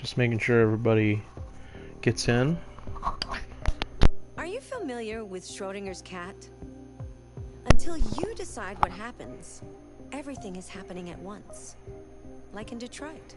Just making sure everybody gets in. Are you familiar with Schrodinger's cat? Until you decide what happens, everything is happening at once. Like in Detroit.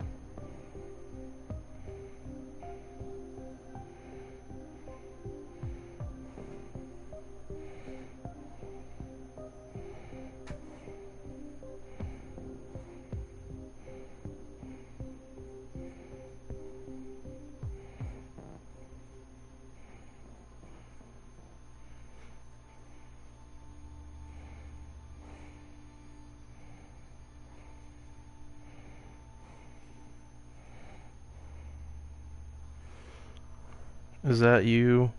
Is that you,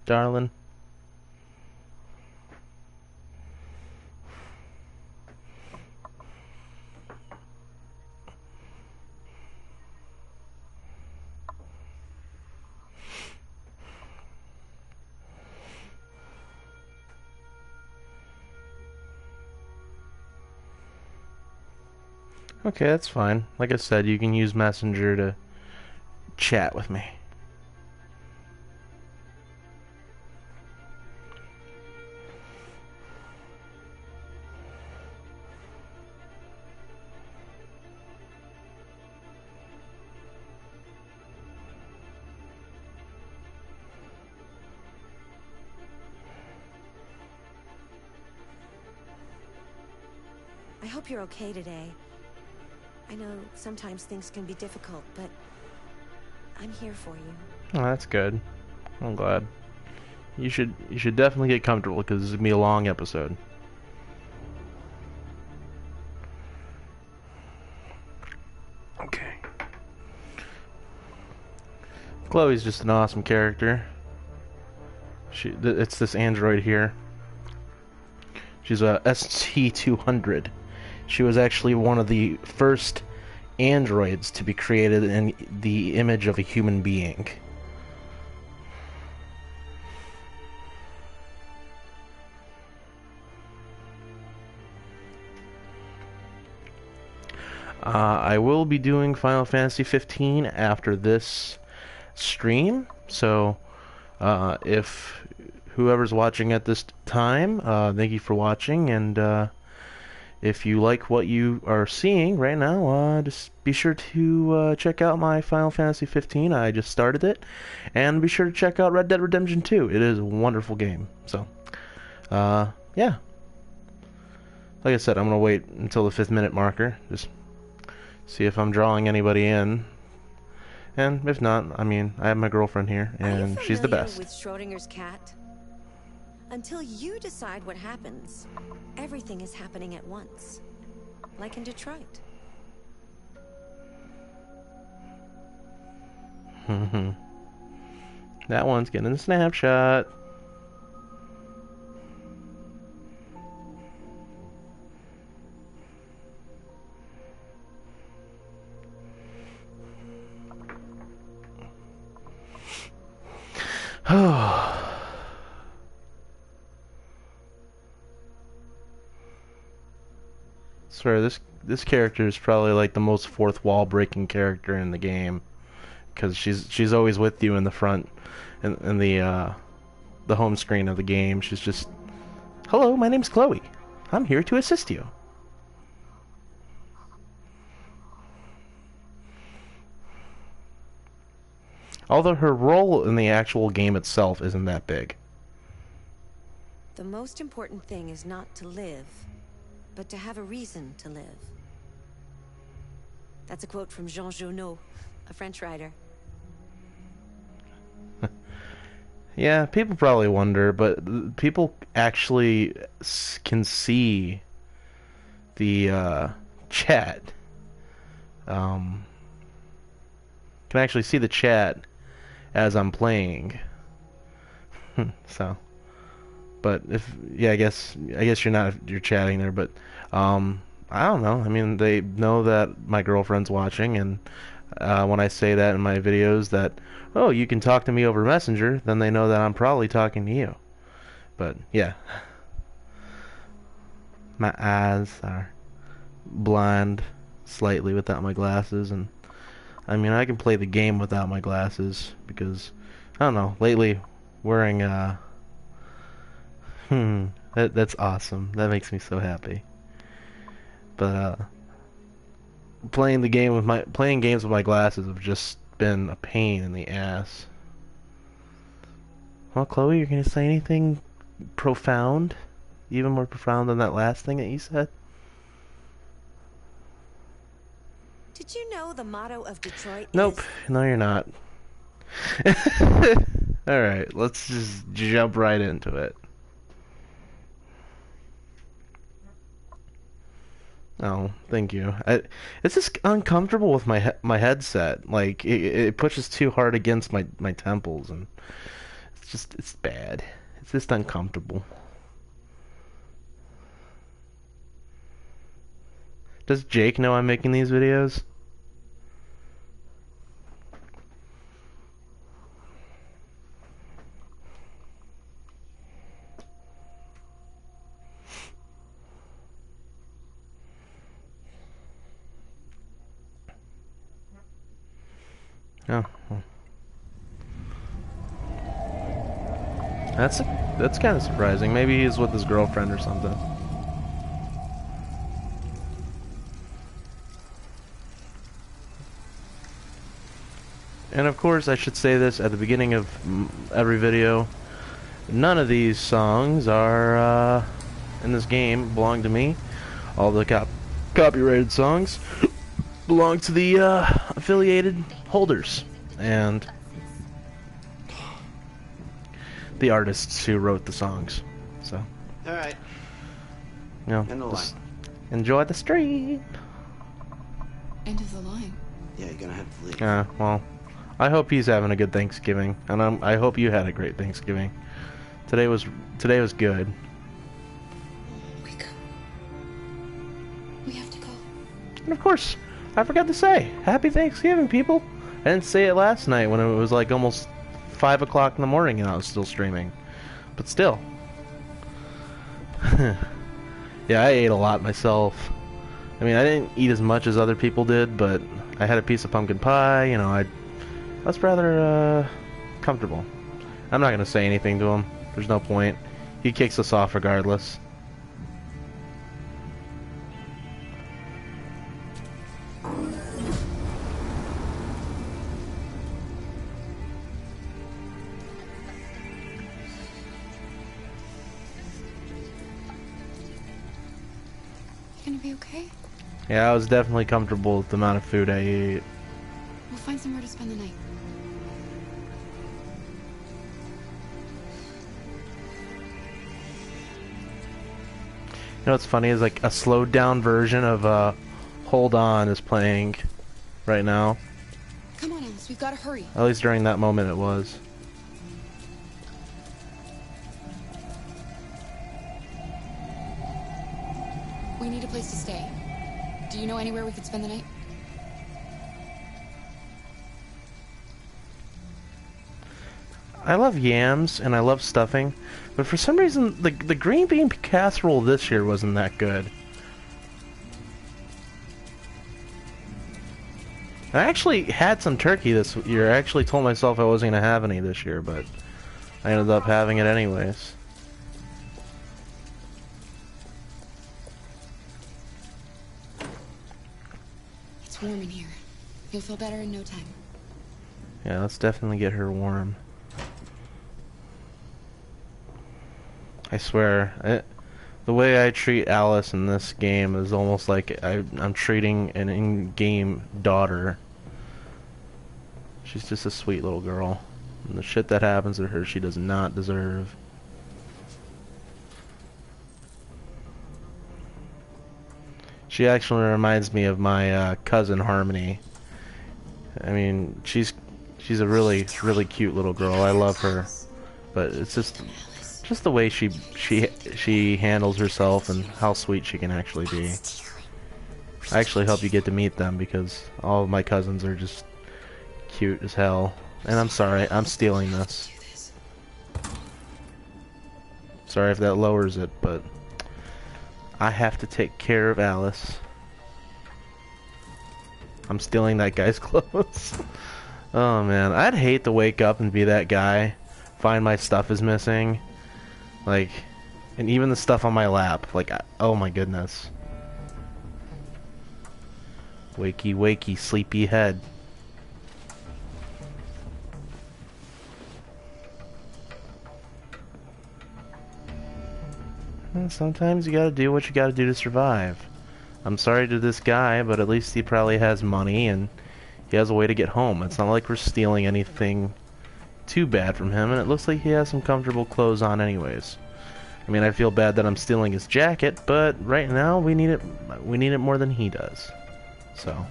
darling? Okay, that's fine. Like I said, you can use Messenger to chat with me. I hope you're okay today. I know sometimes things can be difficult, but I'm here for you. Oh, that's good. I'm glad. You should definitely get comfortable because this is gonna be a long episode. Okay. Chloe's just an awesome character. It's this android here. She's a ST-200. She was actually one of the first androids to be created in the image of a human being. I will be doing Final Fantasy 15 after this stream, so if whoever's watching at this time, thank you for watching, and if you like what you are seeing right now, just be sure to check out my Final Fantasy 15. I just started it, and be sure to check out Red Dead Redemption 2. It is a wonderful game. So, yeah. Like I said, I'm gonna wait until the 5th minute marker. Just see if I'm drawing anybody in. And if not, I mean, I have my girlfriend here, and she's the best. With Schrodinger's cat? Until you decide what happens, everything is happening at once. Like in Detroit. That one's getting a snapshot. Swear this character is probably like the most fourth wall breaking character in the game, because she's always with you in the front, in the home screen of the game. She's just, hello, my name's Chloe. I'm here to assist you. Although her role in the actual game itself isn't that big. The most important thing is not to live, but to have a reason to live. That's a quote from Jean Genot, a French writer. Yeah, people probably wonder, but people actually can see the chat. Can actually see the chat as I'm playing. So, but I guess you're chatting there, but I don't know. I mean, they know that my girlfriend's watching, and when I say that in my videos that, oh, you can talk to me over Messenger, then they know that I'm probably talking to you. But yeah, my eyes are blind slightly without my glasses, and I mean, I can play the game without my glasses because, I don't know, lately wearing, that's awesome. That makes me so happy. But, playing games with my glasses have just been a pain in the ass. Well, Chloe, you're gonna say anything profound? Even more profound than that last thing that you said? Did you know the motto of Detroit Nope. is... No, you're not. Alright, let's just jump right into it. Oh, thank you. It's just uncomfortable with my headset. Like, it pushes too hard against my temples, and it's bad. It's just uncomfortable. Does Jake know I'm making these videos? Oh, well. That's kind of surprising. Maybe he's with his girlfriend or something. And of course, I should say this at the beginning of every video. None of these songs are in this game belong to me. All the copyrighted songs belong to the affiliated holders and the artists who wrote the songs. So, all right. You know, End of the line. Enjoy the stream. End of the line. Yeah, you're gonna have to leave. Well, I hope he's having a good Thanksgiving, and I hope you had a great Thanksgiving. Today was good. Wake up. We have to go. And of course, I forgot to say, Happy Thanksgiving, people. I didn't say it last night when it was like almost 5 o'clock in the morning and I was still streaming. But still. Yeah, I ate a lot myself. I mean, I didn't eat as much as other people did, but I had a piece of pumpkin pie, you know, I was rather, comfortable. I'm not gonna say anything to him. There's no point. He kicks us off regardless. You gonna be okay? Yeah, I was definitely comfortable with the amount of food I ate. We'll find somewhere to spend the night. You know what's funny is like a slowed down version of Hold On is playing right now. Come on, Alice, we've gotta hurry. At least during that moment it was. We need a place to stay. Do you know anywhere we could spend the night? I love yams and I love stuffing, but for some reason the green bean casserole this year wasn't that good. I actually had some turkey this year. I actually told myself I wasn't going to have any this year, but I ended up having it anyways. It's warm in here. You'll feel better in no time. Yeah, let's definitely get her warm. I swear, the way I treat Alice in this game is almost like I'm treating an in-game daughter. She's just a sweet little girl. And the shit that happens to her, she does not deserve. She actually reminds me of my cousin Harmony. I mean, she's a really cute little girl. I love her, but it's just the way she handles herself and how sweet she can actually be. I actually hope you get to meet them because all of my cousins are just cute as hell. And I'm sorry, I'm stealing this. Sorry if that lowers it, but I have to take care of Alice. I'm stealing that guy's clothes. Oh man, I'd hate to wake up and be that guy, find my stuff is missing, like, and even the stuff on my lap, like, oh my goodness. Wakey, wakey, sleepy head. And sometimes you gotta do what you gotta do to survive. I'm sorry to this guy, but at least he probably has money and he has a way to get home. It's not like we're stealing anything too bad from him, and it looks like he has some comfortable clothes on anyways. I mean, I feel bad that I'm stealing his jacket, but right now we need it more than he does. So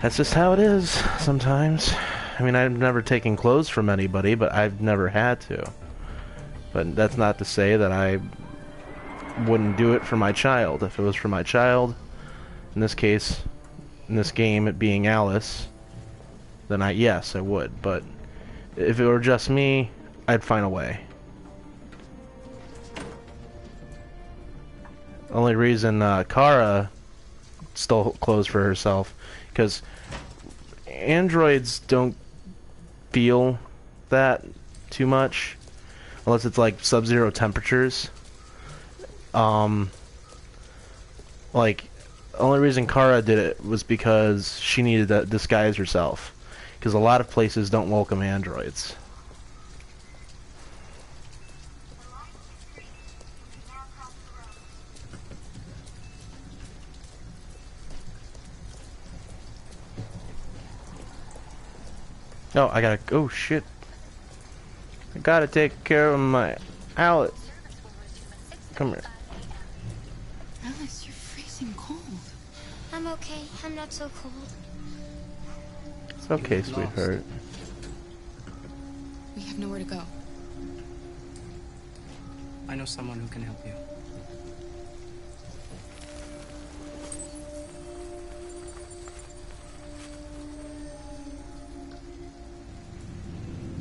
that's just how it is sometimes. I mean, I've never taken clothes from anybody, but I've never had to. But that's not to say that I wouldn't do it for my child. If it was for my child, in this case, in this game, it being Alice, then yes, I would. But if it were just me, I'd find a way. Only reason Kara stole clothes for herself, because androids don't feel that too much, unless it's like sub-zero temperatures. Like, only reason Kara did it was because she needed to disguise herself, because a lot of places don't welcome androids. Oh, I gotta, oh shit. I gotta take care of my Alice. Come here. Alice, you're freezing cold. I'm okay. I'm not so cold. It's okay, sweetheart. We have nowhere to go. I know someone who can help you.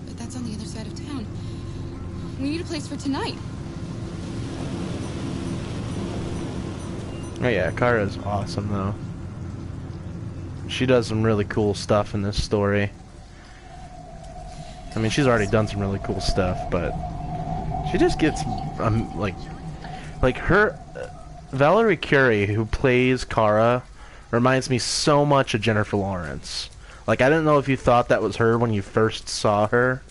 But that's on the other side of town. We need a place for tonight. Oh yeah, Kara's awesome though. She does some really cool stuff in this story. I mean, she's already done some really cool stuff, but she just gets like her Valerie Curie, who plays Kara, reminds me so much of Jennifer Lawrence. Like, I didn't know if you thought that was her when you first saw her,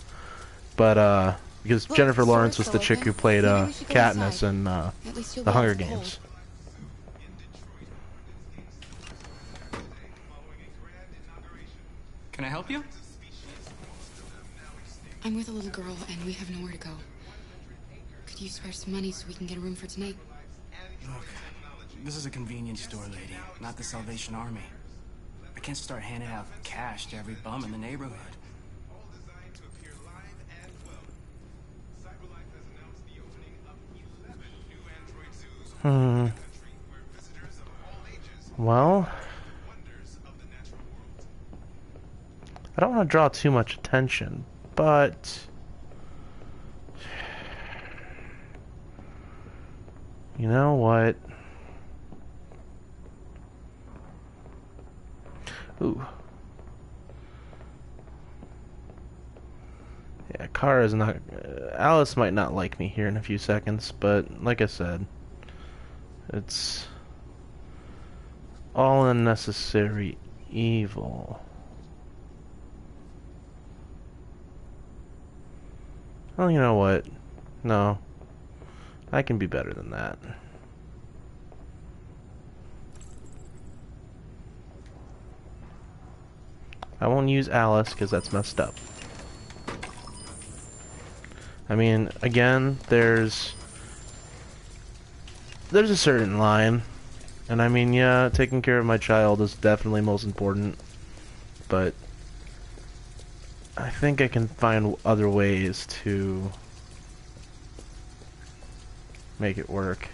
but because Look, Jennifer Lawrence store's was the still chick who open. played Maybe we should go Katniss inside. in At least you'll the be Hunger out of the Games. cold. Can I help you? I'm with a little girl, and we have nowhere to go. Could you spare some money so we can get a room for tonight? Look, this is a convenience store, lady, not the Salvation Army. I can't start handing out cash to every bum in the neighborhood. Well, I don't want to draw too much attention, but you know what? Ooh. Yeah, Kara's not... Alice might not like me here in a few seconds, but like I said, it's all unnecessary evil. Well, you know what? No. I can be better than that. I won't use Alice because that's messed up. I mean, again, there's a certain line. And I mean, yeah, taking care of my child is definitely most important. But I think I can find other ways to make it work.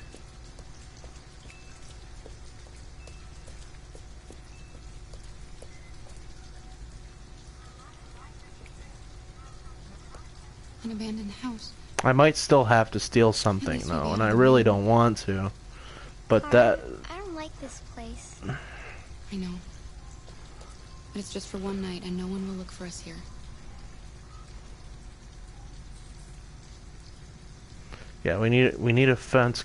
An abandoned house. I might still have to steal something though, and I really don't want to. But that I don't like this place. I know. But it's just for one night, and no one will look for us here. Yeah, we need a fence.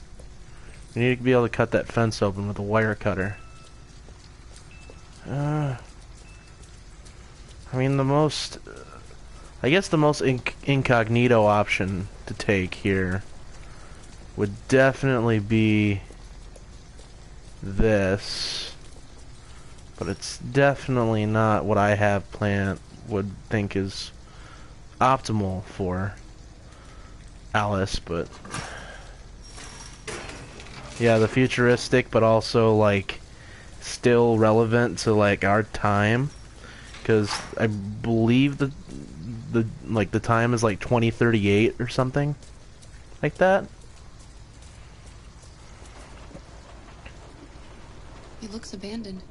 We need to be able to cut that fence open with a wire cutter. I mean, I guess the most incognito option to take here would definitely be this, but it's definitely not what I have planned. Would think is optimal for Alice, but yeah, the futuristic, but also like still relevant to like our time, because I believe the time is like 2038 or something like that. It looks abandoned.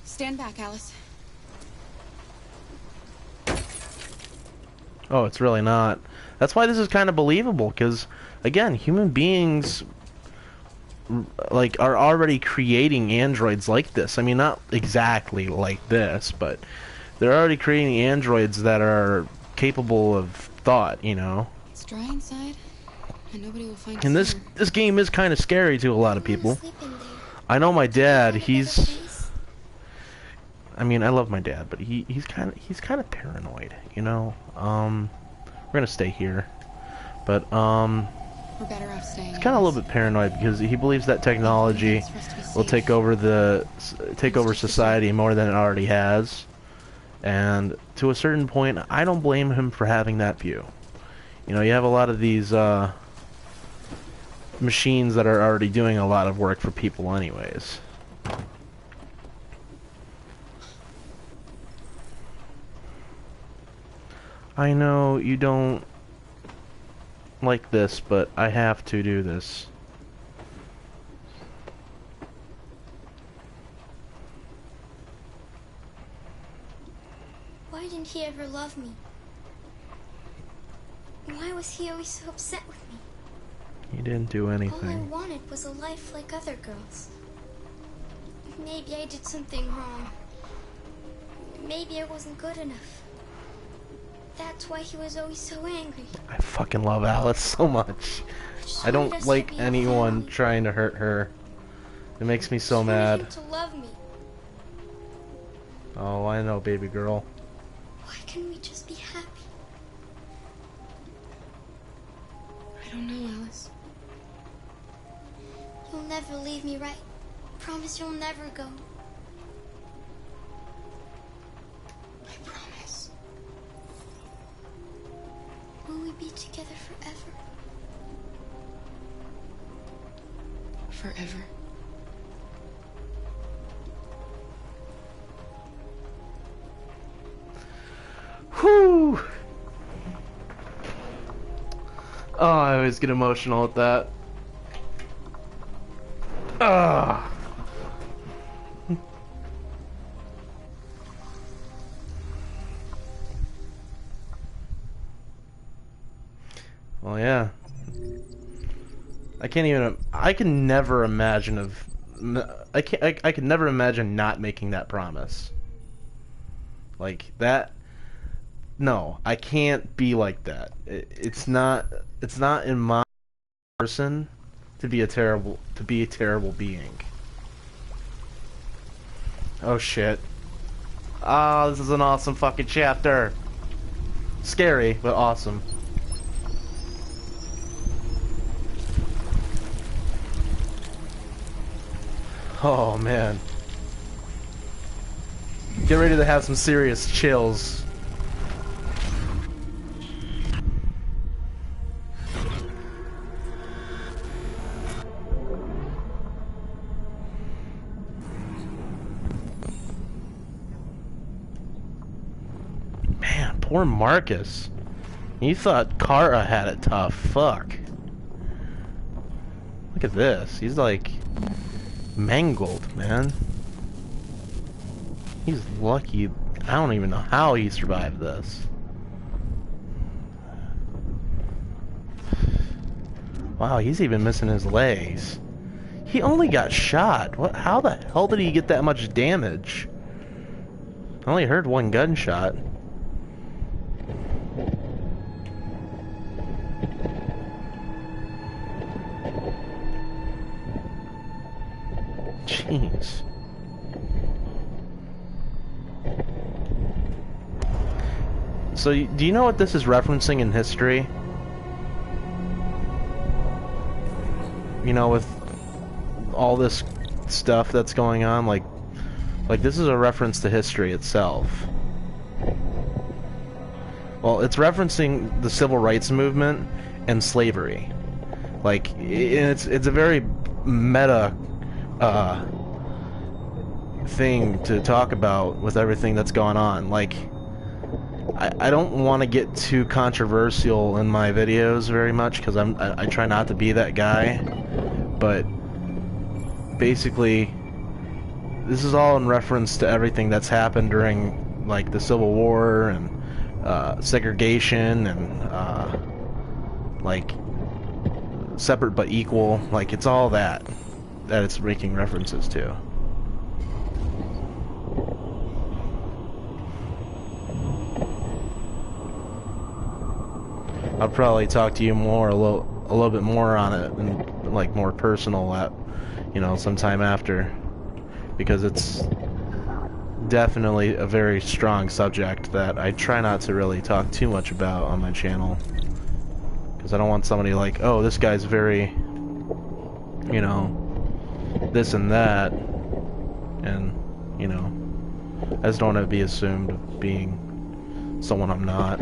Stand back, Alice. Oh, it's really not. That's why this is kind of believable, because again, human beings like are already creating androids like this. I mean, not exactly like this, but they're already creating androids that are capable of thought, you know. It's dry inside, and nobody will find us And here. this game is kind of scary to a lot of people. Sleep in there. I know my dad, Find a better he's place? I mean, I love my dad, but he's kind of paranoid, you know. We're going to stay here. But We're better off staying. he's kind of a little bit paranoid because he believes that technology will take over society more than it already has. And to a certain point, I don't blame him for having that view. You know, you have a lot of these machines that are already doing a lot of work for people anyways. I know you don't like this, but I have to do this. Why didn't he ever love me? Why was he always so upset with me? He didn't do All I anything. wanted was a life like other girls. Maybe I did something wrong. Maybe I wasn't good enough. That's why he was always so angry. I fucking love Alice so much. Just I wanted don't us to like be a anyone family. trying to hurt her. It makes me so Just wanted mad. him to love me. Oh, I know, baby girl. Why can't we just be happy? I don't know, Alice. You'll never leave me, right? Promise you'll never go. I promise. Will we be together forever? Forever. Whew! Oh, I always get emotional at that. Ah. Well, yeah. I can't even. I can never imagine of. I can't. I could never imagine not making that promise. Like that. No, I can't be like that. It's not. It's not in my person to be a terrible being. Oh shit. Ah, this is an awesome fucking chapter. Scary, but awesome. Oh man. Get ready to have some serious chills. Man, poor Marcus. You thought Kara had it tough. Fuck. Look at this. He's like mangled, man. He's lucky. I don't even know how he survived this. Wow, he's even missing his legs. He only got shot. What? How the hell did he get that much damage? I only heard one gunshot. Jeez. So, do you know what this is referencing in history? You know, with all this stuff that's going on, like this is a reference to history itself. Well, it's referencing the civil rights movement and slavery. Like, it's a very meta thing to talk about with everything that's going on. Like, I don't want to get too controversial in my videos very much because I try not to be that guy, but basically this is all in reference to everything that's happened during like the Civil War and segregation and like separate but equal. Like, it's all that it's making references to. I'll probably talk to you more a little bit more on it and like more personal at, you know, sometime after, because it's definitely a very strong subject that I try not to really talk too much about on my channel, because I don't want somebody like, oh, this guy's very, you know, this and that, and, you know, I just don't want to be assumed of being someone I'm not.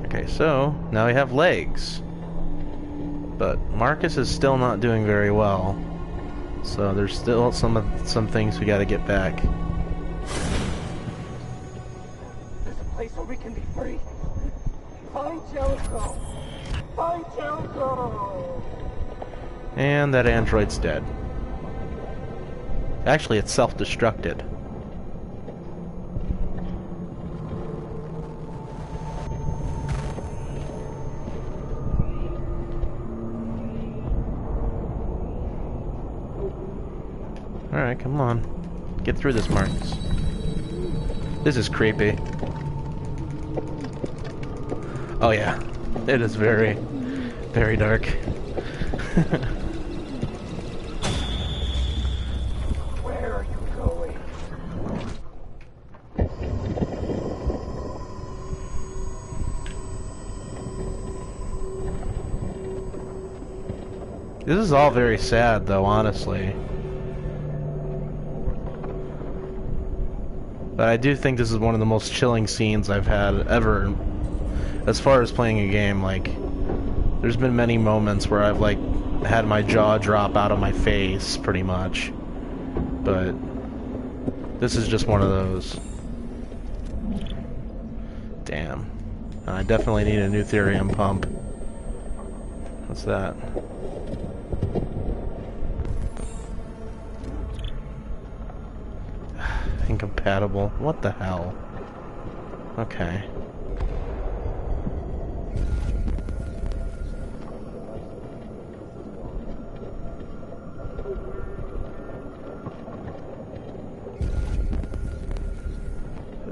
Okay, so now we have legs, but Marcus is still not doing very well. So there's still some things we got to get back. There's a place where we can be free. Find Jericho. Find Jericho. And that android's dead. Actually, it's self-destructed. Alright, come on. Get through this, Marcus. This is creepy. Oh yeah. It is very, very dark. Where are you going? This is all very sad, though, honestly. But I do think this is one of the most chilling scenes I've had ever, as far as playing a game. Like, there's been many moments where I've, like, had my jaw drop out of my face, pretty much. But this is just one of those. Damn. I definitely need a new therium pump. What's that? Incompatible. What the hell? Okay.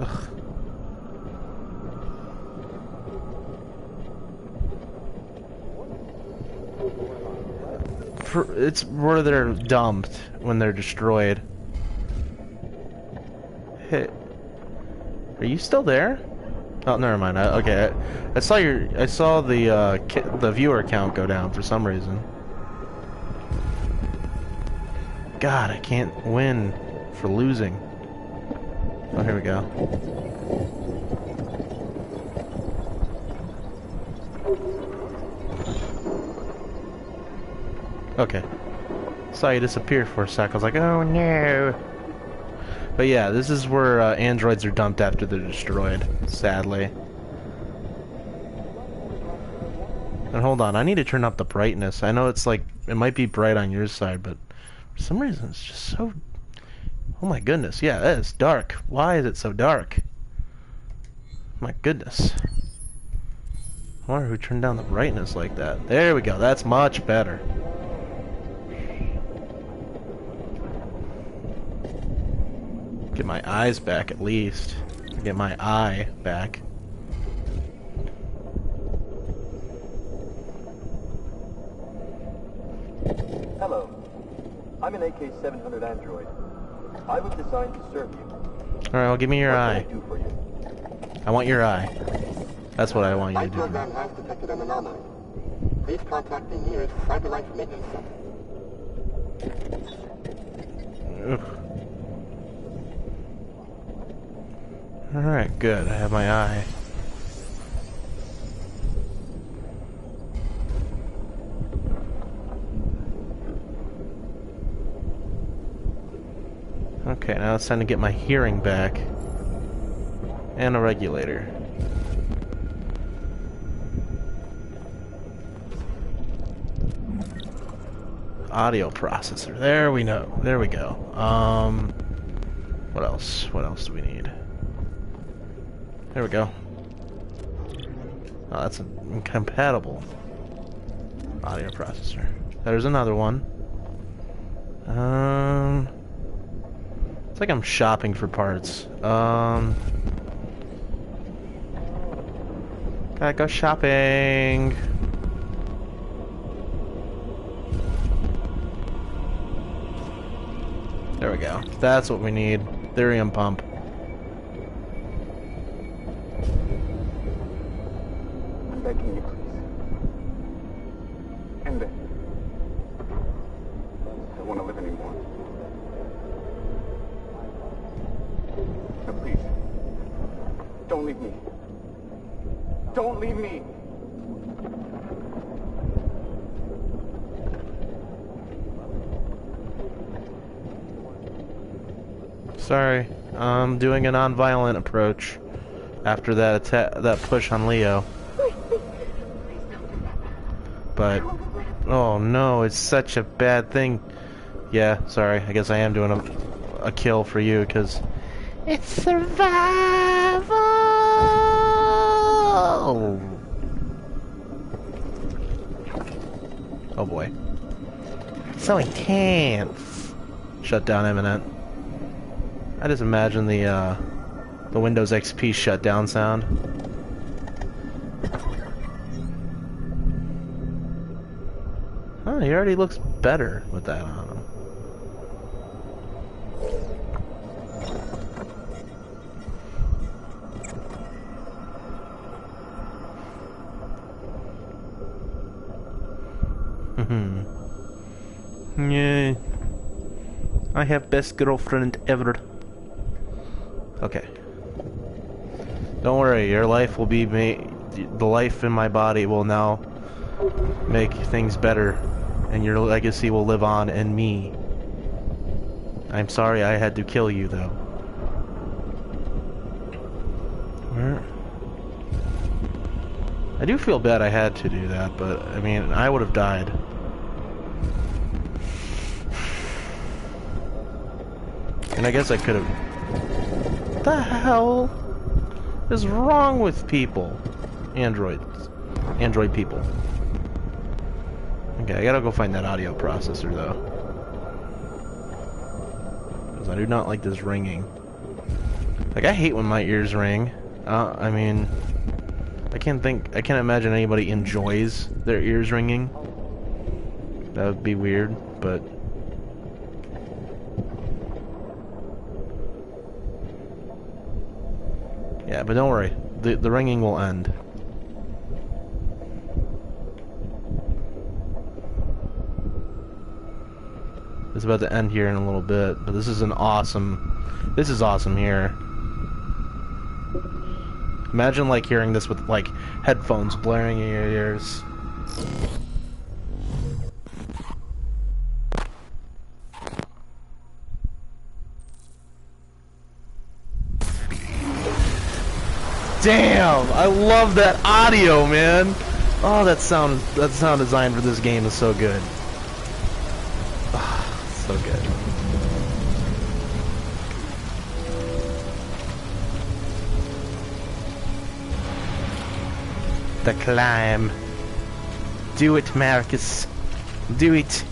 Ugh. It's where they're dumped when they're destroyed. Hey, are you still there? Oh, never mind. Okay, I saw the viewer count go down for some reason. God, I can't win for losing. Oh, here we go. Okay. Saw you disappear for a sec. I was like, oh no. But yeah, this is where androids are dumped after they're destroyed, sadly. And hold on, I need to turn up the brightness. I know it's like, it might be bright on your side, but for some reason it's just so... Oh my goodness, yeah, it's dark. Why is it so dark? My goodness. I wonder who turned down the brightness like that. There we go, that's much better. Get my eyes back at least. Get my eye back. Hello. I'm an AK-700 android. I was designed to serve you. Alright, well, give me your eye. What can I do for you? I want your eye. That's what I want you My to do. program has detected an anomaly. Please contact the nearest Darclyfe maintenance center. Ugh. Alright, good. I have my eye. Okay, now it's time to get my hearing back. And a regulator. Audio processor. There we know. There we go. What else? What else do we need? There we go. Oh, that's an incompatible audio processor. There's another one. It's like I'm shopping for parts. Gotta go shopping. There we go. That's what we need. Therium pump. I'm begging you, please. End it. I don't want to live anymore. No, please. Don't leave me. Don't leave me. Sorry, I'm doing a non-violent approach after that push on Leo. But oh no, it's such a bad thing. Yeah, sorry. I guess I am doing a kill for you because it's survival. Oh boy, so intense. Shut down imminent. I just imagine the Windows XP shutdown sound. Oh, he already looks better with that on him. Yeah. I have best girlfriend ever. Okay. Don't worry, your life will be made. The life in my body will now make things better, and your legacy will live on in me. I'm sorry I had to kill you, though. Where? I do feel bad I had to do that, but I mean, I would have died. And I guess I could have. What the hell is wrong with people? Android people. Okay, I gotta go find that audio processor though, because I do not like this ringing. Like, I hate when my ears ring. I mean, I can't imagine anybody enjoys their ears ringing. That would be weird, but. Yeah, but don't worry. The ringing will end. It's about to end here in a little bit, but this is awesome here. Imagine like hearing this with like headphones blaring in your ears. Damn, I love that audio, man. Oh, that sound design for this game is so good. So good. The climb. Do it, Marcus. Do it.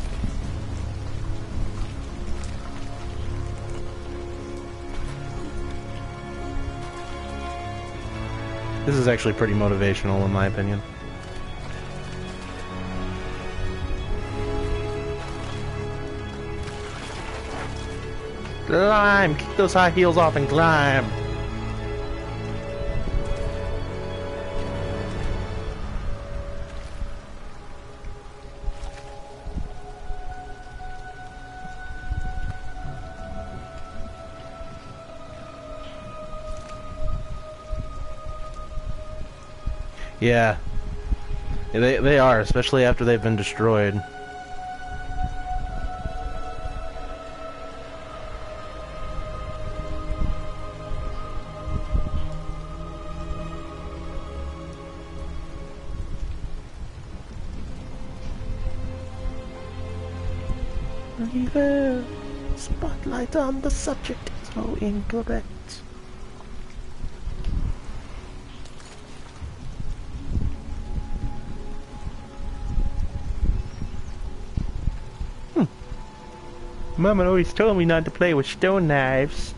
This is actually pretty motivational in my opinion. Climb! Kick those high heels off and climb! Yeah. They are, especially after they've been destroyed. Evil spotlight on the subject is so incorrect. Mama always told me not to play with stone knives.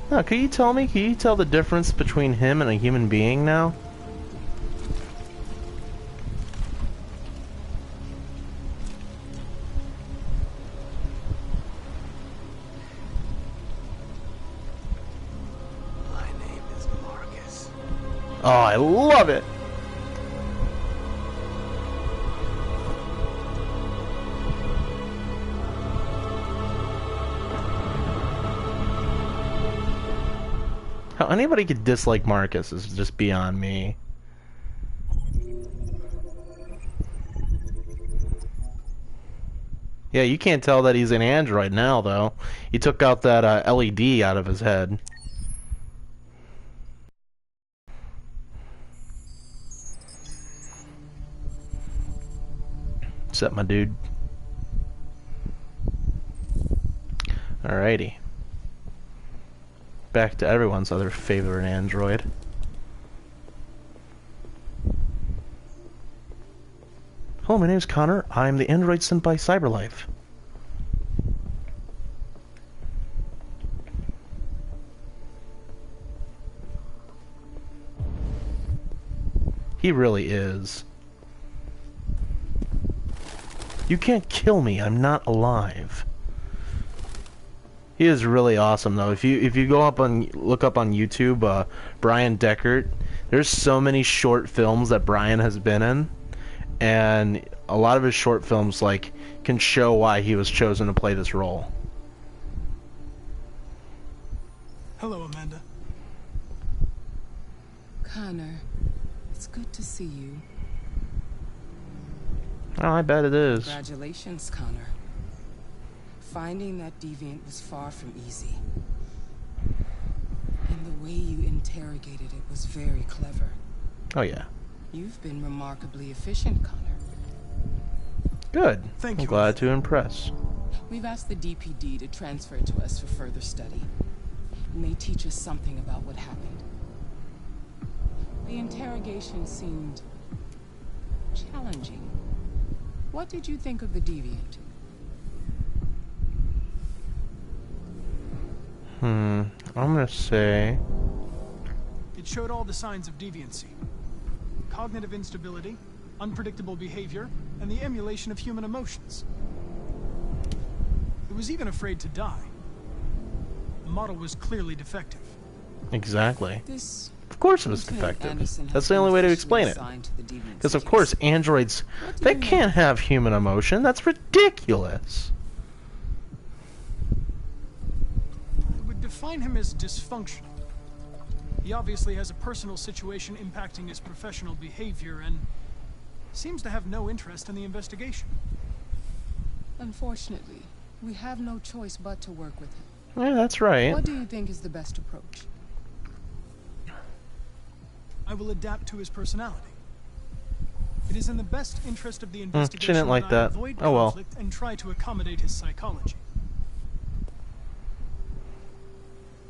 No, can you tell the difference between him and a human being now? My name is Marcus. Oh, I love it! How anybody could dislike Marcus is just beyond me. Yeah, you can't tell that he's an android now, though. He took out that LED out of his head. What's up, my dude? Alrighty. Back to everyone's other favorite android. Hello, my name is Connor. I'm the android sent by Darclyfe. He really is. You can't kill me. I'm not alive. He is really awesome, though. If you go up and look up on YouTube, Brian Deckert, there's so many short films that Brian has been in, and a lot of his short films can show why he was chosen to play this role. Hello, Amanda. Connor, it's good to see you. Oh, I bet it is. Congratulations, Connor. Finding that deviant was far from easy. And the way you interrogated it was very clever. Oh, yeah. You've been remarkably efficient, Connor. Good. Thank I'm you. glad to impress. We've asked the DPD to transfer it to us for further study. It may teach us something about what happened. The interrogation seemed challenging. What did you think of the deviant? I'm gonna say... It showed all the signs of deviancy. Cognitive instability, unpredictable behavior, and the emulation of human emotions. It was even afraid to die. The model was clearly defective. Exactly. This Of course it was defective. That's the only way to explain it. Because of course androids, they can't have human emotion. That's ridiculous. I would define him as dysfunctional. He obviously has a personal situation impacting his professional behavior and seems to have no interest in the investigation. Unfortunately, we have no choice but to work with him. Yeah, that's right. What do you think is the best approach? I will adapt to his personality. It is in the best interest of the She investigation didn't like I that. avoid Oh well. conflict and try to accommodate his psychology.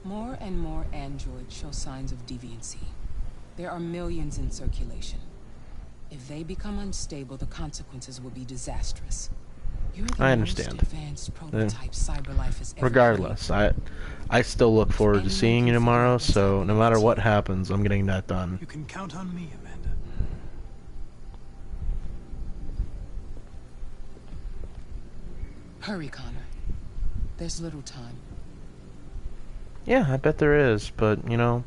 More and more androids show signs of deviancy. There are millions in circulation. If they become unstable, the consequences will be disastrous. You're the I most understand. advanced prototype Cyberlife has ever Regardless, I still look forward to seeing you tomorrow, so no matter what happens, I'm getting that done. You can count on me, Amanda. Hurry, Connor. There's little time. Yeah, I bet there is, but you know,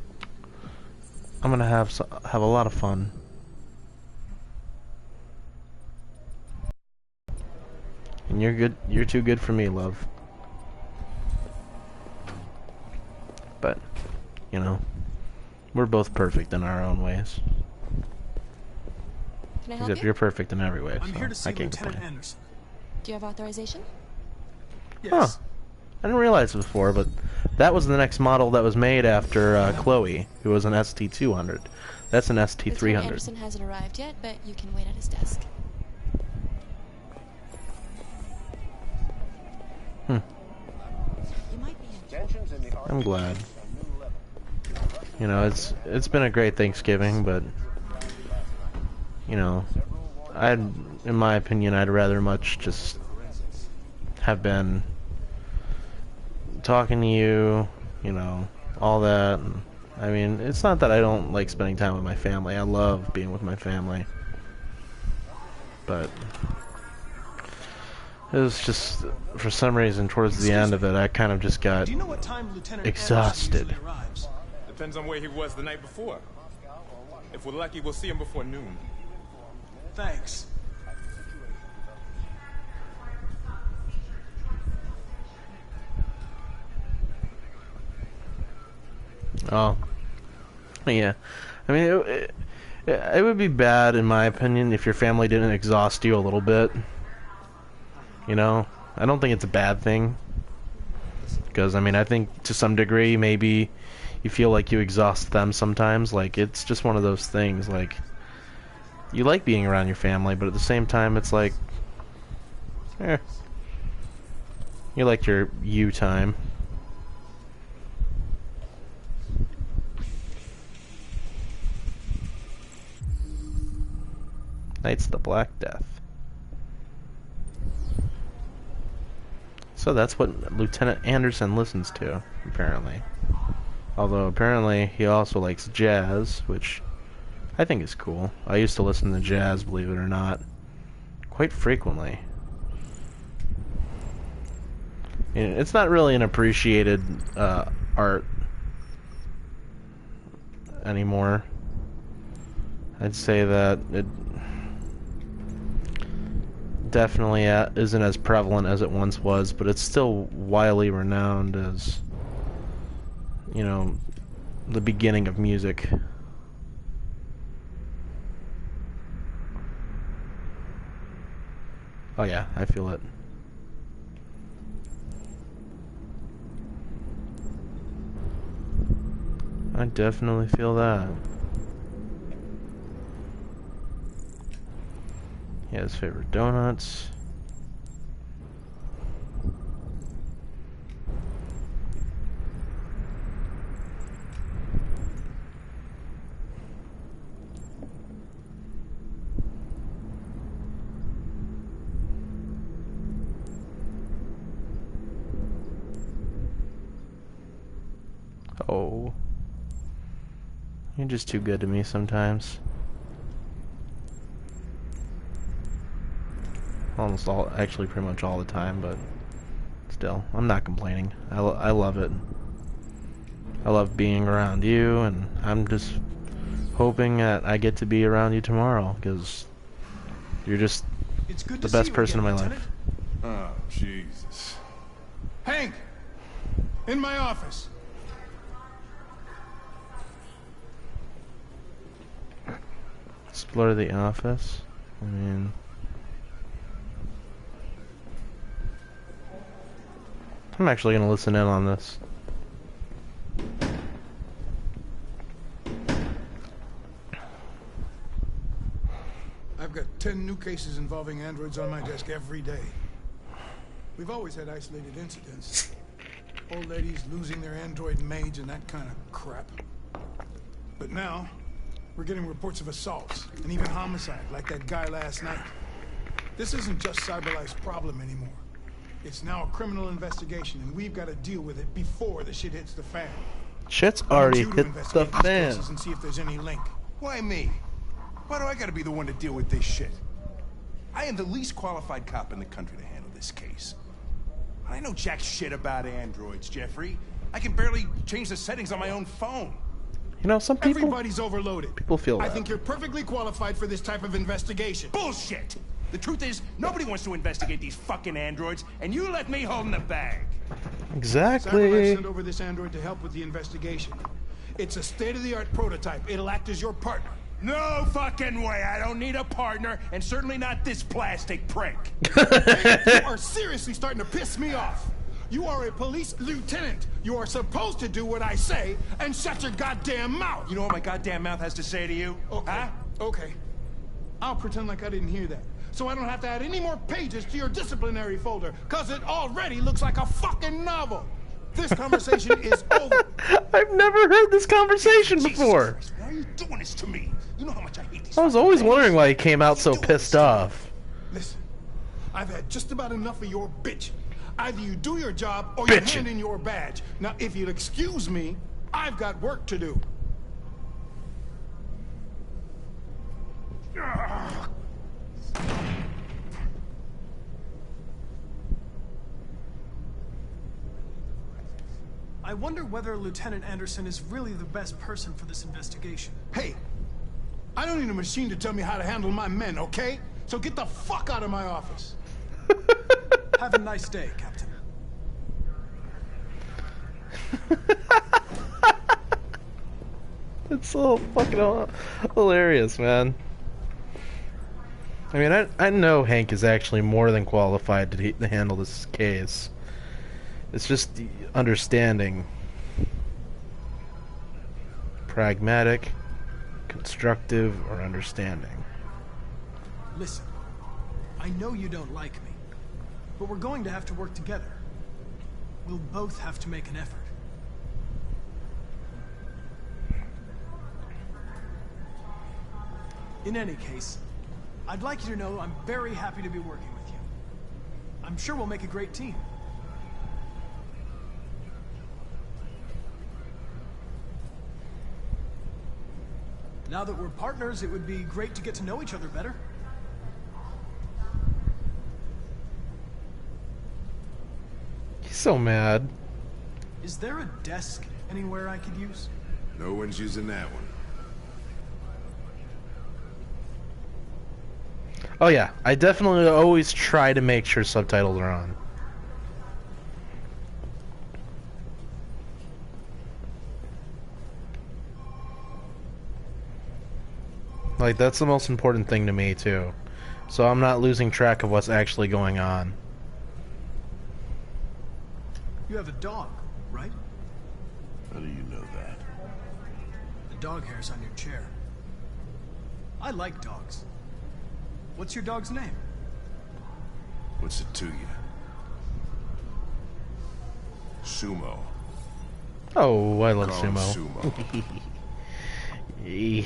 I'm gonna have a lot of fun. And you're good. You're too good for me, love. But you know, we're both perfect in our own ways. Can I help Except you? you're perfect in every way, I'm here to so see I can't Lieutenant complain. Anderson. Do you have authorization? Yes. Huh. I didn't realize it before, but that was the next model that was made after Chloe, who was an ST200. That's an Lieutenant ST300. Anderson hasn't arrived yet, but you can wait at his desk. I'm glad. You know, it's been a great Thanksgiving, but you know, in my opinion, I'd rather much just have been talking to you, you know, all that. I mean, it's not that I don't like spending time with my family. I love being with my family. But it was just, for some reason, towards the end of it, I kind of just got Do you know what time Lieutenant exhausted. Anderson usually arrives? Depends on where he was the night before. If we're lucky, we'll see him before noon. Thanks. Oh, yeah. I mean, it would be bad, in my opinion, if your family didn't exhaust you a little bit. You know? I don't think it's a bad thing. Because, I mean, I think to some degree, maybe you feel like you exhaust them sometimes. Like, it's just one of those things. Like, you like being around your family, but at the same time, it's like, you like your you time. Knights of the Black Death. So that's what Lieutenant Anderson listens to, apparently. Although apparently he also likes jazz, which I think is cool. I used to listen to jazz, believe it or not, quite frequently. And it's not really an appreciated art anymore. I'd say that it definitely isn't as prevalent as it once was, but it's still widely renowned as, you know, the beginning of music. Oh yeah, I feel it. I definitely feel that. Yeah, his favorite donuts. Oh. You're just too good to me sometimes. Almost all, actually pretty much all the time, but still, I'm not complaining. I love it. I love being around you, and I'm just hoping that I get to be around you tomorrow, because you're just the best person in my life. Oh, Jesus. Hank! In my office. Explore the office. I mean, I'm actually gonna listen in on this. I've got 10 new cases involving androids on my desk every day. We've always had isolated incidents. Old ladies losing their android maids and that kind of crap. But now, we're getting reports of assaults and even homicide, like that guy last night. This isn't just CyberLife's problem anymore. It's now a criminal investigation, and we've got to deal with it before the shit hits the fan. Shit's already hit the fan. And see if there's any link. Why me? Why do I gotta be the one to deal with this shit? I am the least qualified cop in the country to handle this case. I know jack shit about androids, Jeffrey. I can barely change the settings on my own phone. You know, some people... Everybody's overloaded. People feel that. I think you're perfectly qualified for this type of investigation. Bullshit! The truth is, nobody wants to investigate these fucking androids, and you let me hold in the bag. Exactly. CyberLife sent over this android to help with the investigation. It's a state-of-the-art prototype. It'll act as your partner. No fucking way! I don't need a partner, and certainly not this plastic prick. You are seriously starting to piss me off. You are a police lieutenant. You are supposed to do what I say and shut your goddamn mouth. You know what my goddamn mouth has to say to you? Okay. Huh? Okay. I'll pretend like I didn't hear that. So I don't have to add any more pages to your disciplinary folder, cause it already looks like a fucking novel. This conversation is over. I've never heard this conversation before. Jesus Christ, why are you doing this to me? You know how much I hate these. I was always wondering why he came out so pissed off. Listen, I've had just about enough of your bitch. Either you do your job or you hand in your badge. Now, if you'll excuse me, I've got work to do. I wonder whether Lieutenant Anderson is really the best person for this investigation. Hey, I don't need a machine to tell me how to handle my men, okay? So get the fuck out of my office. Have a nice day, Captain. It's so fucking hilarious, man. I mean, I know Hank is actually more than qualified to handle this case. It's just the understanding. Pragmatic, constructive, or understanding. Listen, I know you don't like me, but we're going to have to work together. We'll both have to make an effort. In any case, I'd like you to know I'm very happy to be working with you. I'm sure we'll make a great team. Now that we're partners, it would be great to get to know each other better. He's so mad. Is there a desk anywhere I could use? No one's using that one. Oh yeah, I definitely always try to make sure subtitles are on. Like, that's the most important thing to me, too. So I'm not losing track of what's actually going on. You have a dog, right? How do you know that? The dog hair's on your chair. I like dogs. What's your dog's name? What's it to you? Sumo. Oh, I love Call him sumo. Sumo.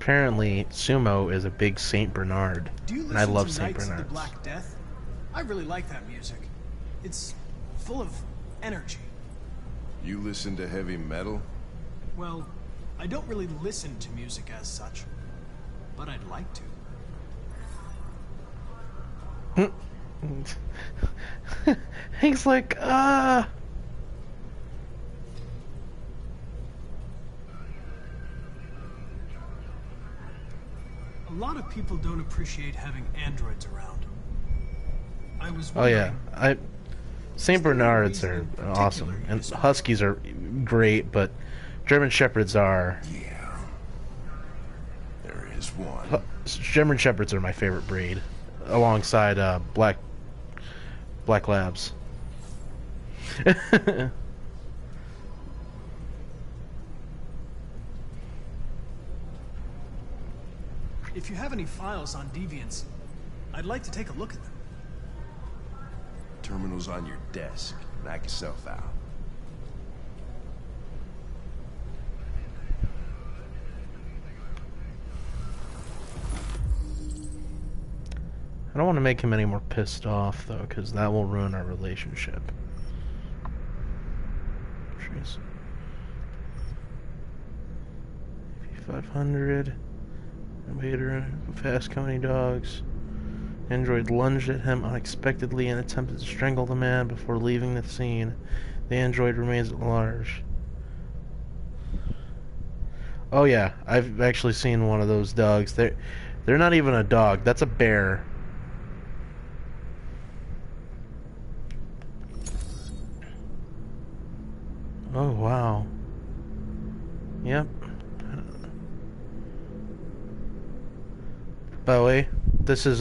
Apparently, Sumo is a big Saint Bernard, Do you and I listen love to Saint Knights of Bernards. the Black Death? I really like that music. It's full of energy. You listen to heavy metal? Well, I don't really listen to music as such, but I'd like to. He's like, A lot of people don't appreciate having androids around. I was Oh yeah, Saint Bernards are awesome, and Huskies are great, but German Shepherds are... Yeah. There is one. German Shepherds are my favorite breed, alongside Black Labs. If you have any files on deviants, I'd like to take a look at them. Terminal's on your desk. Knock yourself out. I don't want to make him any more pissed off, though, because that will ruin our relationship. Jeez. 500. Invader, fast company dogs. Android lunged at him unexpectedly and attempted to strangle the man before leaving the scene. The android remains at large. Oh yeah, I've actually seen one of those dogs. They're not even a dog. That's a bear. Oh wow. Yep. By the way, this is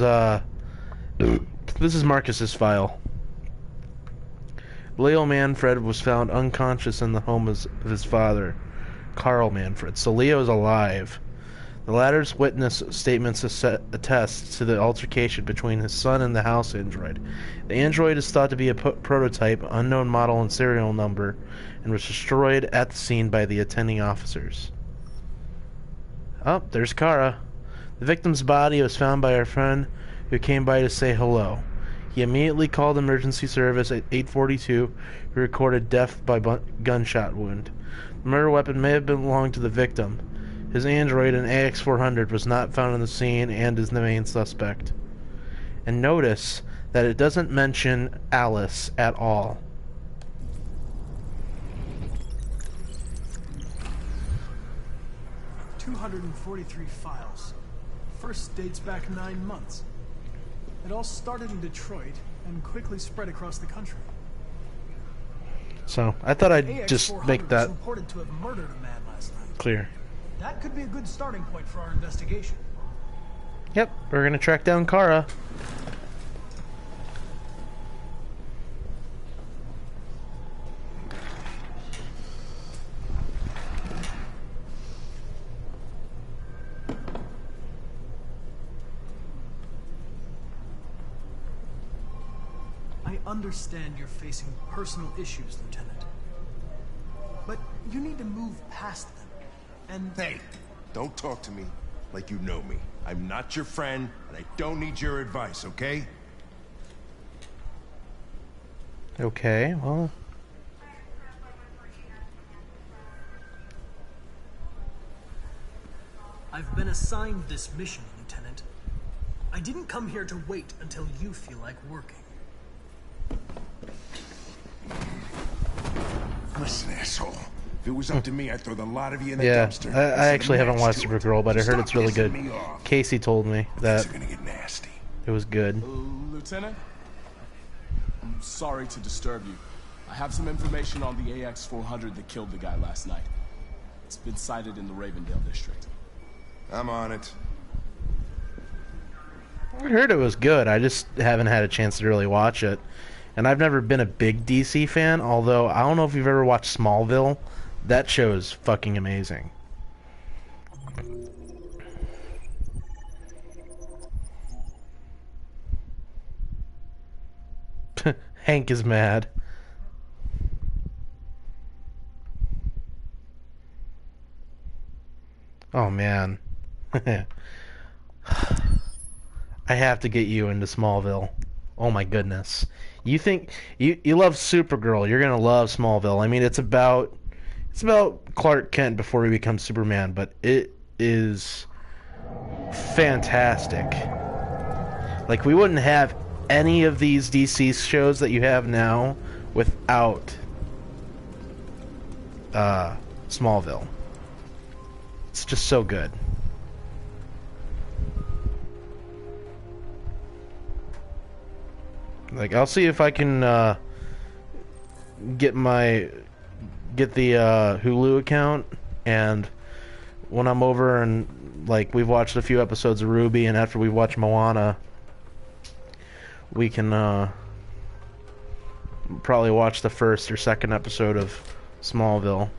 Marcus's file. Leo Manfred was found unconscious in the home of his father, Carl Manfred. So Leo's alive. The latter's witness statements attest to the altercation between his son and the house android. The android is thought to be a prototype, unknown model and serial number, and was destroyed at the scene by the attending officers. Oh, there's Kara. The victim's body was found by our friend who came by to say hello. He immediately called emergency service at 8:42, who recorded death by gunshot wound. The murder weapon may have belonged to the victim. His android, an AX-400, was not found on the scene and is the main suspect. And notice that it doesn't mention Alice at all. $243 files. First dates back 9 months. It all started in Detroit and quickly spread across the country. So I thought I'd just make that reported to have murdered a man last night. clear. That could be a good starting point for our investigation. Yep, we're gonna track down Kara. I understand you're facing personal issues, Lieutenant. But you need to move past them. And hey, don't talk to me like you know me. I'm not your friend, and I don't need your advice, okay? Okay, well... I've been assigned this mission, Lieutenant. I didn't come here to wait until you feel like working. Listen, asshole. If it was up to me, I'd throw the lot of you in the yeah, dumpster. I actually haven't watched Supergirl, but I heard it's really good. Casey told me that it was good. Lieutenant, I'm sorry to disturb you. I have some information on the AX-400 that killed the guy last night. It's been sighted in the Ravendale district. I'm on it. I heard it was good. I just haven't had a chance to really watch it. And I've never been a big DC fan, although I don't know if you've ever watched Smallville. That show is fucking amazing. Hank is mad. Oh man. I have to get you into Smallville. Oh my goodness. You think you love Supergirl, you're gonna love Smallville. I mean, it's about Clark Kent before he becomes Superman, but it is fantastic. Like, we wouldn't have any of these DC shows that you have now without Smallville. It's just so good. Like, I'll see if I can get my get the Hulu account, and when I'm over and like we've watched a few episodes of Ruby, and after we watch Moana, we can probably watch the first or second episode of Smallville.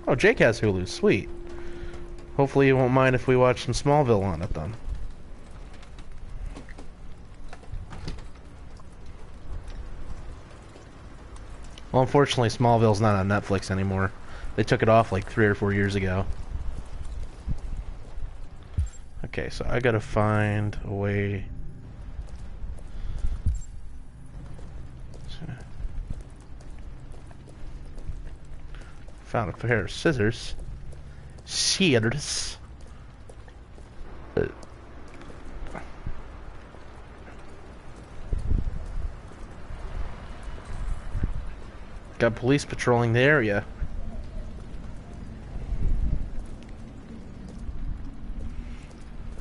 Oh, Jake has Hulu. Sweet. Hopefully you won't mind if we watch some Smallville on it then. Well, unfortunately, Smallville's not on Netflix anymore. They took it off like 3 or 4 years ago. Okay, so I gotta find a way. Found a pair of scissors. Scissors. Got police patrolling the area.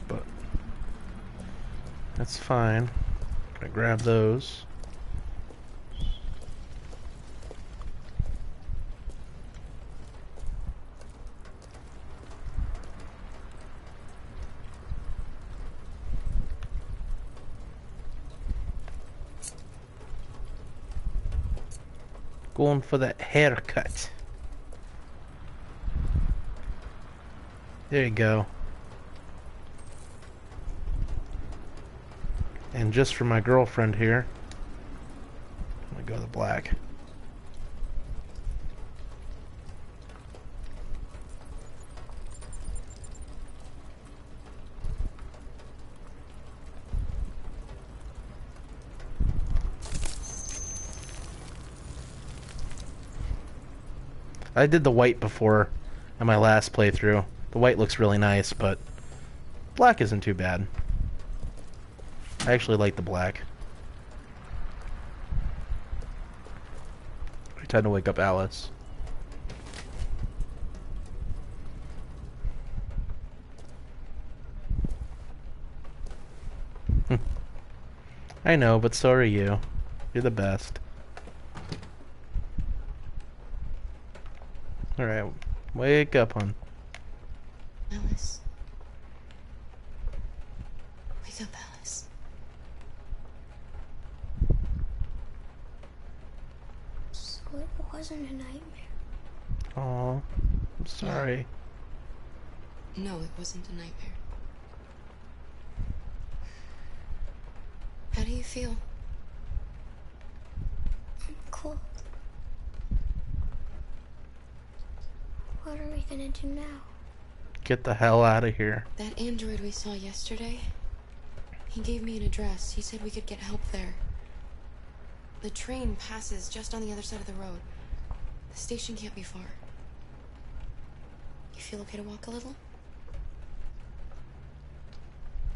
But that's fine. Gonna grab those. Going for that haircut. There you go. And just for my girlfriend here, I'm gonna go the black. I did the white before in my last playthrough. The white looks really nice, but black isn't too bad. I actually like the black. Time to wake up Alice. I know, but so are you. You're the best. Alright, wake up, hon. Alice. Wake up, Alice. So it wasn't a nightmare. Aw, I'm sorry. No, it wasn't a nightmare. How do you feel? I'm cold. What are we gonna do now? Get the hell out of here. That android we saw yesterday, he gave me an address. He said we could get help there. The train passes just on the other side of the road. The station can't be far. You feel okay to walk a little?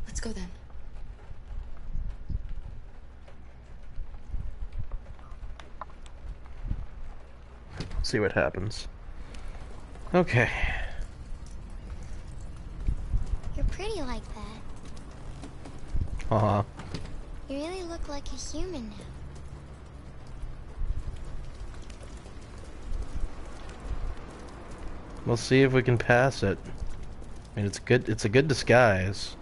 Let's go then. See what happens. Okay. You're pretty like that. Aw. You really look like a human now. We'll see if we can pass it. I mean, it's a good disguise.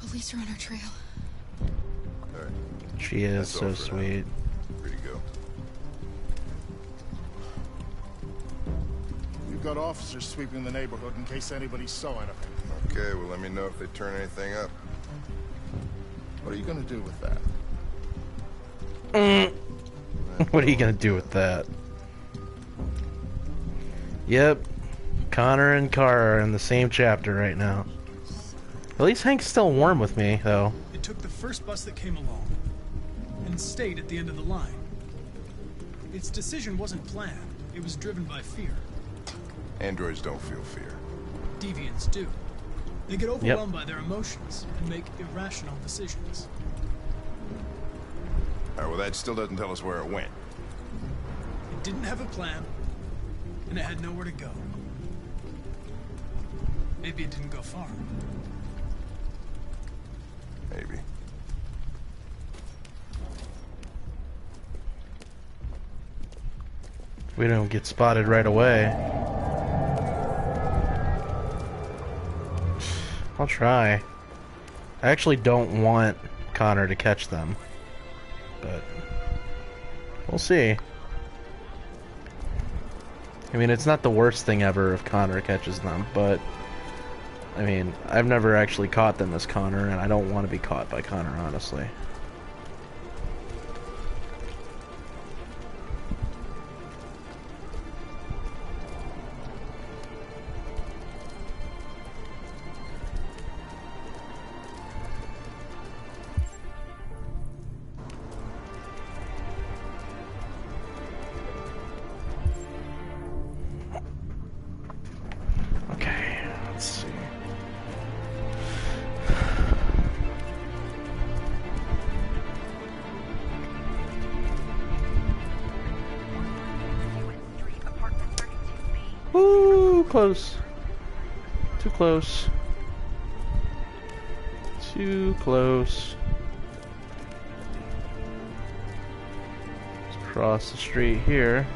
The police are on our trail. Alright. She is so sweet. Free to go. We've got officers sweeping the neighborhood in case anybody saw anything. Okay, well let me know if they turn anything up. What are you gonna do with that? What are you gonna do with that? Yep. Connor and Kara are in the same chapter right now. At least Hank's still warm with me, though. It took the first bus that came along and stayed at the end of the line. Its decision wasn't planned. It was driven by fear. Androids don't feel fear. Deviants do. They get overwhelmed by their emotions and make irrational decisions. Alright, well that still doesn't tell us where it went. It didn't have a plan, and it had nowhere to go. Maybe it didn't go far. Maybe. We don't get spotted right away. I'll try. I actually don't want Connor to catch them, but we'll see. I mean, it's not the worst thing ever if Connor catches them, but I mean, I've never actually caught them as Connor, and I don't want to be caught by Connor, honestly. Close. Too close. Too close. Let's cross the street here.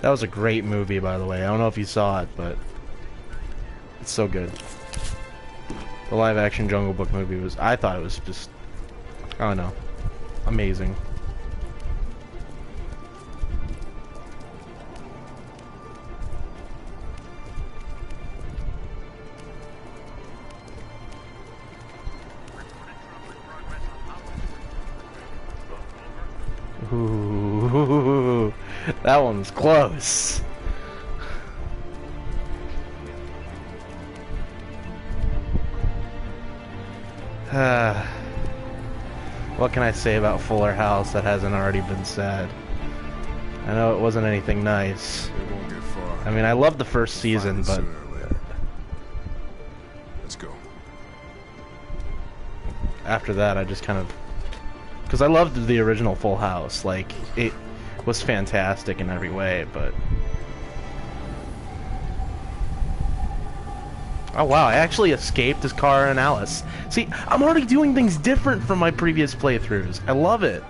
That was a great movie, by the way. I don't know if you saw it, but it's so good. The live-action Jungle Book movie was, I thought it was just, I don't know, amazing. Ooh, that one was close. What can I say about Fuller House that hasn't already been said? I know it wasn't anything nice. It won't get far. I mean, I loved the first season, but let's go. After that, I just kind of, because I loved the original Full House. Like, it was fantastic in every way, but oh wow, I actually escaped as Kara and Alice. See, I'm already doing things different from my previous playthroughs. I love it.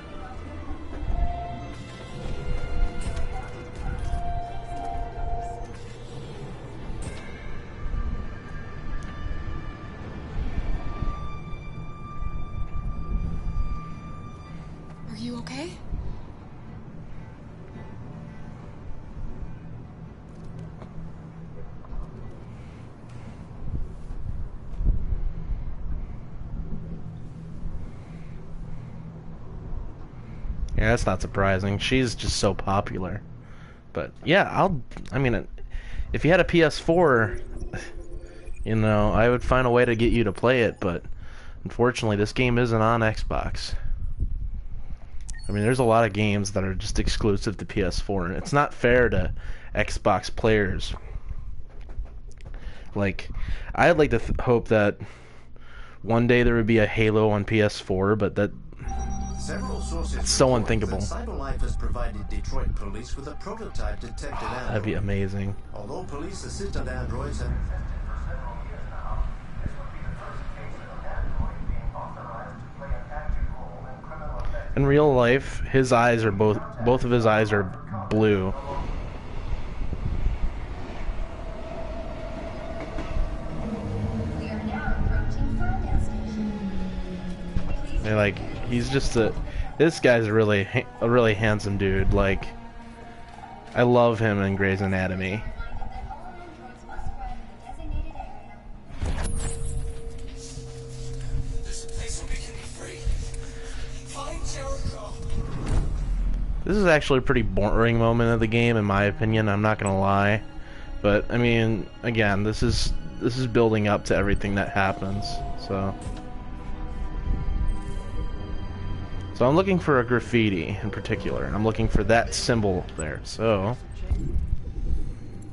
Are you okay? Yeah, that's not surprising. She's just so popular. But yeah, I mean, if you had a PS4, you know, I would find a way to get you to play it, but unfortunately this game isn't on Xbox. I mean, there's a lot of games that are just exclusive to PS4, and it's not fair to Xbox players. Like, I'd like to hope that one day there would be a Halo on PS4, but it's so unthinkable. Cyberlife has provided Detroit police with a prototype detected android. That'd be amazing. Although police assistant androids have in real life, his eyes are both of his eyes are blue. They're like, he's just this guy's a really handsome dude. Like, I love him in Grey's Anatomy. This is actually a pretty boring moment of the game, in my opinion. I'm not gonna lie, but I mean, again, this is building up to everything that happens. So I'm looking for a graffiti in particular, and I'm looking for that symbol there. So,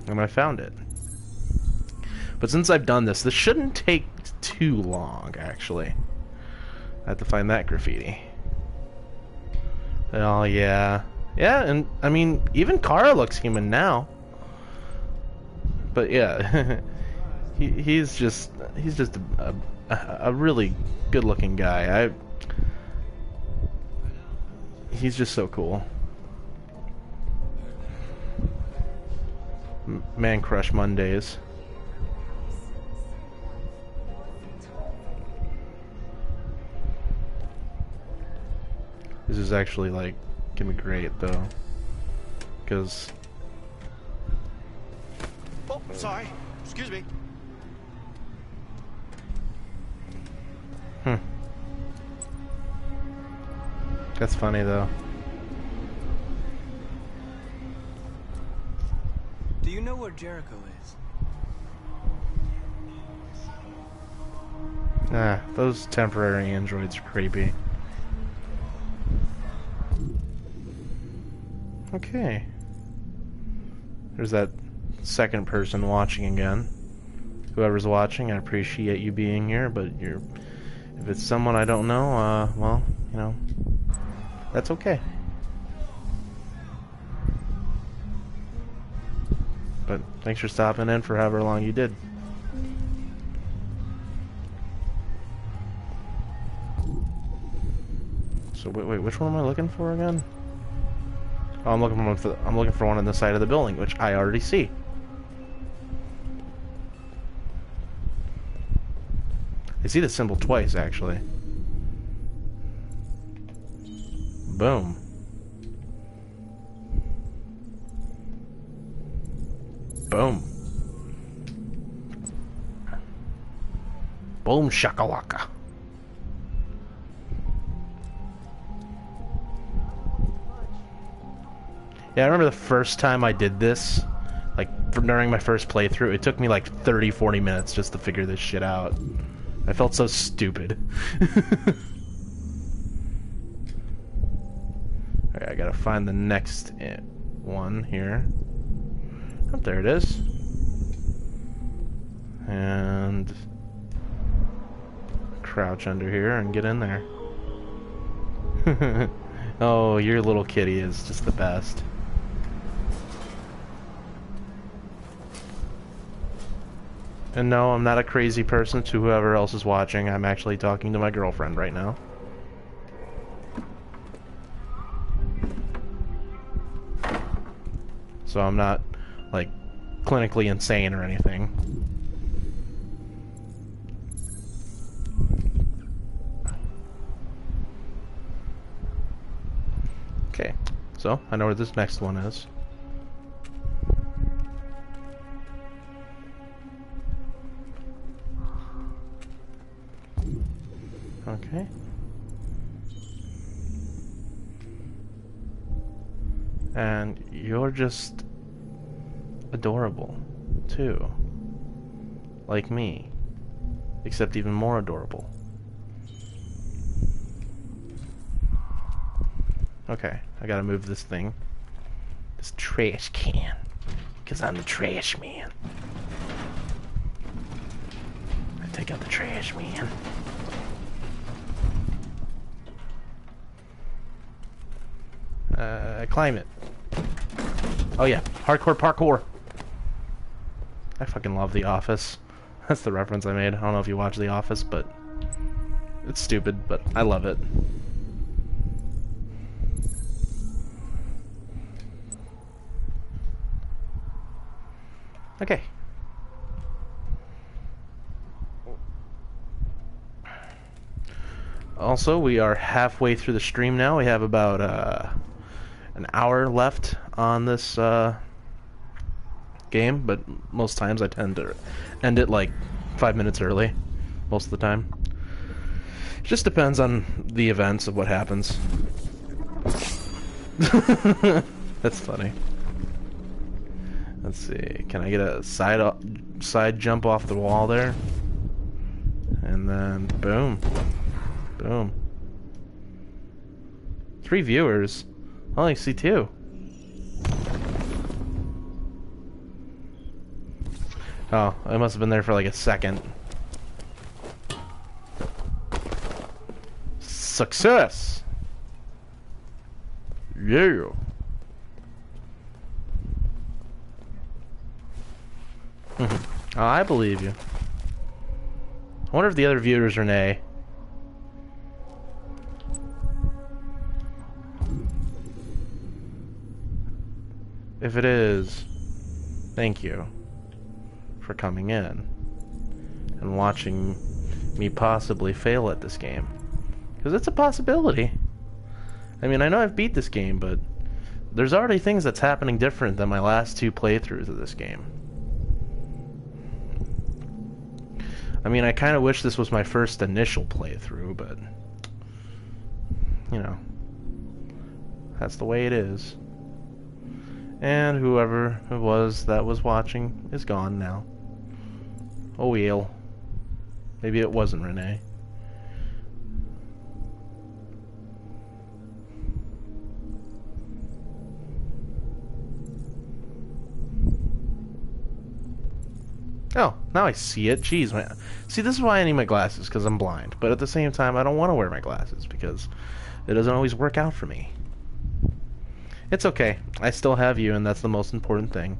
and I found it. But since I've done this shouldn't take too long. Actually, I have to find that graffiti. Oh yeah, and I mean, even Kara looks human now. But yeah, he's just a really good looking guy. He's just so cool. Man Crush Mondays. This is actually like gonna be great though, because oh, sorry, excuse me. That's funny though. Do you know where Jericho is? Ah, those temporary androids are creepy. Okay. There's that second person watching again. Whoever's watching, I appreciate you being here, but if it's someone I don't know, well, you know, that's okay. But thanks for stopping in for however long you did. So wait, which one am I looking for again? Oh, I'm looking for one on the side of the building, which I already see. I see the symbol twice, actually. Boom. Boom. Boom shakalaka. Yeah, I remember the first time I did this, like during my first playthrough, it took me like 30-40 minutes just to figure this shit out. I felt so stupid. Alright, I gotta find the next one here. Oh, there it is. And crouch under here and get in there. Oh, your little kitty is just the best. And no, I'm not a crazy person to whoever else is watching. I'm actually talking to my girlfriend right now. So I'm not, like, clinically insane or anything. Okay, so I know where this next one is. Okay. And you're just adorable, too. Like me. Except even more adorable. Okay, I gotta move this thing. This trash can. Because I'm the trash man. I take out the trash man. Climb it. Oh yeah, hardcore parkour. I fucking love The Office. That's the reference I made. I don't know if you watch The Office, but it's stupid, but I love it. Okay. Also, we are halfway through the stream now. We have about an hour left on this game, but most times I tend to end it like 5 minutes early, most of the time. It just depends on the events of what happens. That's funny. Let's see, can I get a side jump off the wall there? And then boom. Boom. 3 viewers. I only see 2. Oh, I must have been there for like a second. Success! Yeah! Oh, I believe you. I wonder if the other viewer's Renee. If it is, thank you for coming in and watching me possibly fail at this game. Because it's a possibility. I mean, I know I've beat this game, but there's already things that's happening different than my last 2 playthroughs of this game. I mean, I kind of wish this was my first initial playthrough, but, you know, that's the way it is. And whoever it was that was watching is gone now. Oh well. Maybe it wasn't Renee. Oh, now I see it. Jeez, man. See, this is why I need my glasses, because I'm blind. But at the same time, I don't want to wear my glasses, because it doesn't always work out for me. It's okay. I still have you, and that's the most important thing.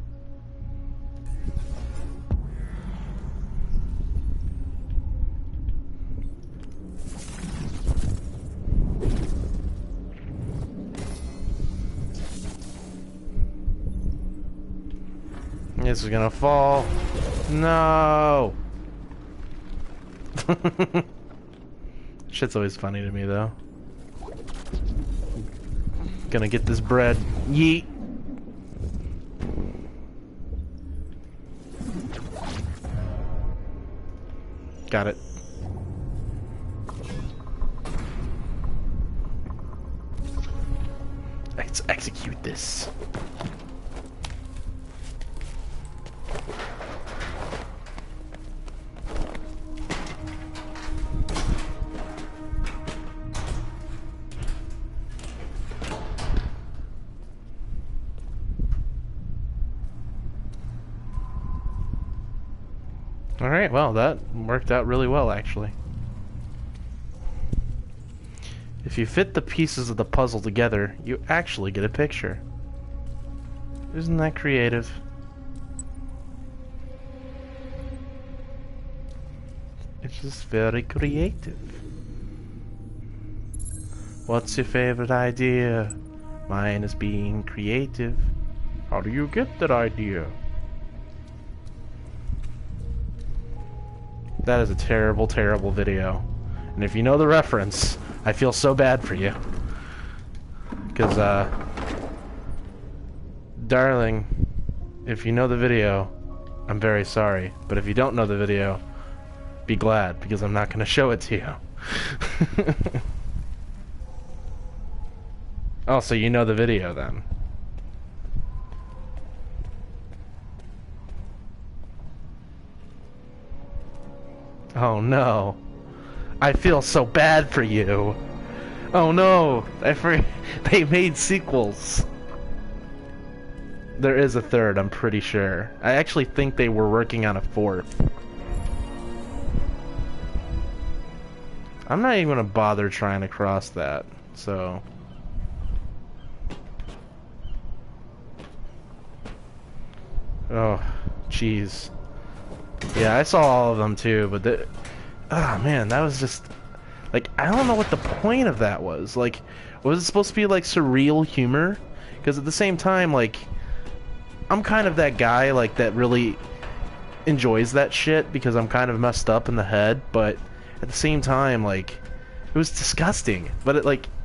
This is gonna fall. No! Shit's always funny to me, though. Gonna get this bread. Yeet! Got it. Let's execute this. Alright, well, that worked out really well, actually. If you fit the pieces of the puzzle together, you actually get a picture. Isn't that creative? It's just very creative. What's your favorite idea? Mine is being creative. How do you get that idea? That is a terrible, terrible video. And if you know the reference, I feel so bad for you. Because, darling, if you know the video, I'm very sorry. But if you don't know the video, be glad, because I'm not going to show it to you. Oh, so you know the video, then. Oh no. I feel so bad for you. Oh no. They made sequels. There is a third, I'm pretty sure. I actually think they were working on a 4th. I'm not even gonna bother trying to cross that, so... Oh, jeez. Yeah, I saw all of them too, but man, that was just like, I don't know what the point of that was. Like, was it supposed to be like surreal humor? Because at the same time, like, I'm kind of that guy like that really enjoys that shit because I'm kind of messed up in the head, but at the same time, like, it was disgusting, but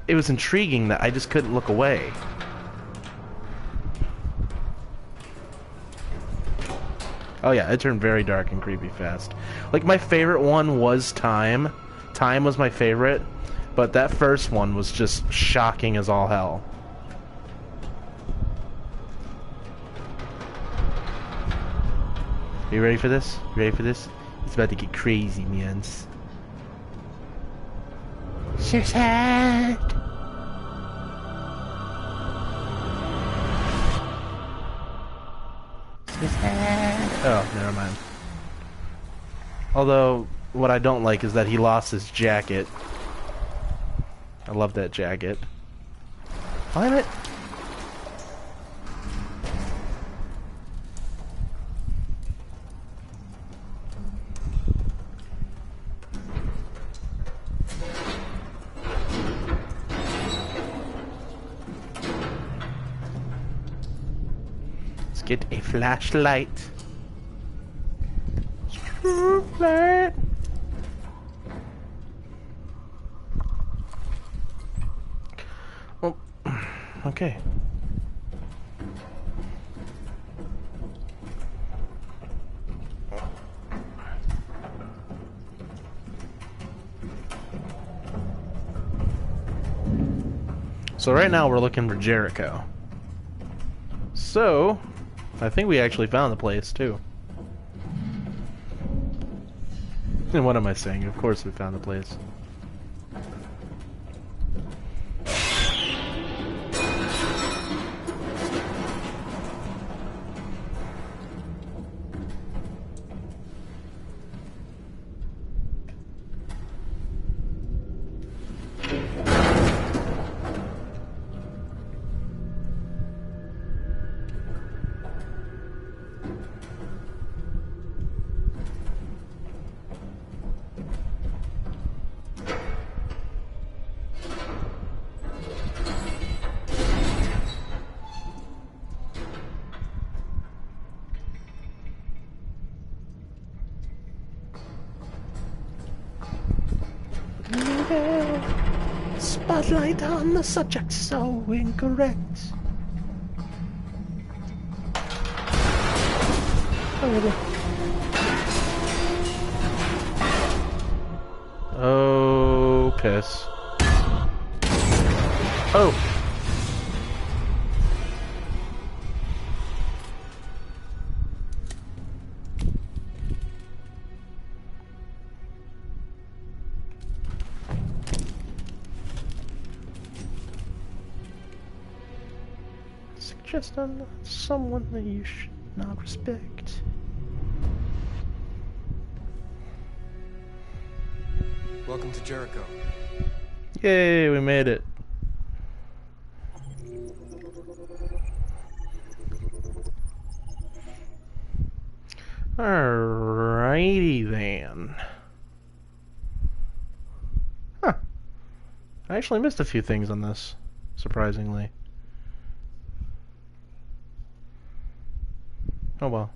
it was intriguing that I just couldn't look away. Oh yeah, it turned very dark and creepy fast. Like, my favorite one was Time. Time was my favorite, but that first one was just shocking as all hell. Are you ready for this? You ready for this? It's about to get crazy, man. Suicide! Oh, never mind. Although, what I don't like is that he lost his jacket. I love that jacket. Climb it! get a flashlight. Flashlight. Well, okay. So right now we're looking for Jericho. So, I think we actually found the place too. And what am I saying? Of course we found the place. Spotlight on the subject so incorrect. Oh, piss. Oh. Suggest I'm not someone that you should not respect. Welcome to Jericho. Yay, we made it. Alrighty then. Huh. I actually missed a few things on this, surprisingly. Oh well,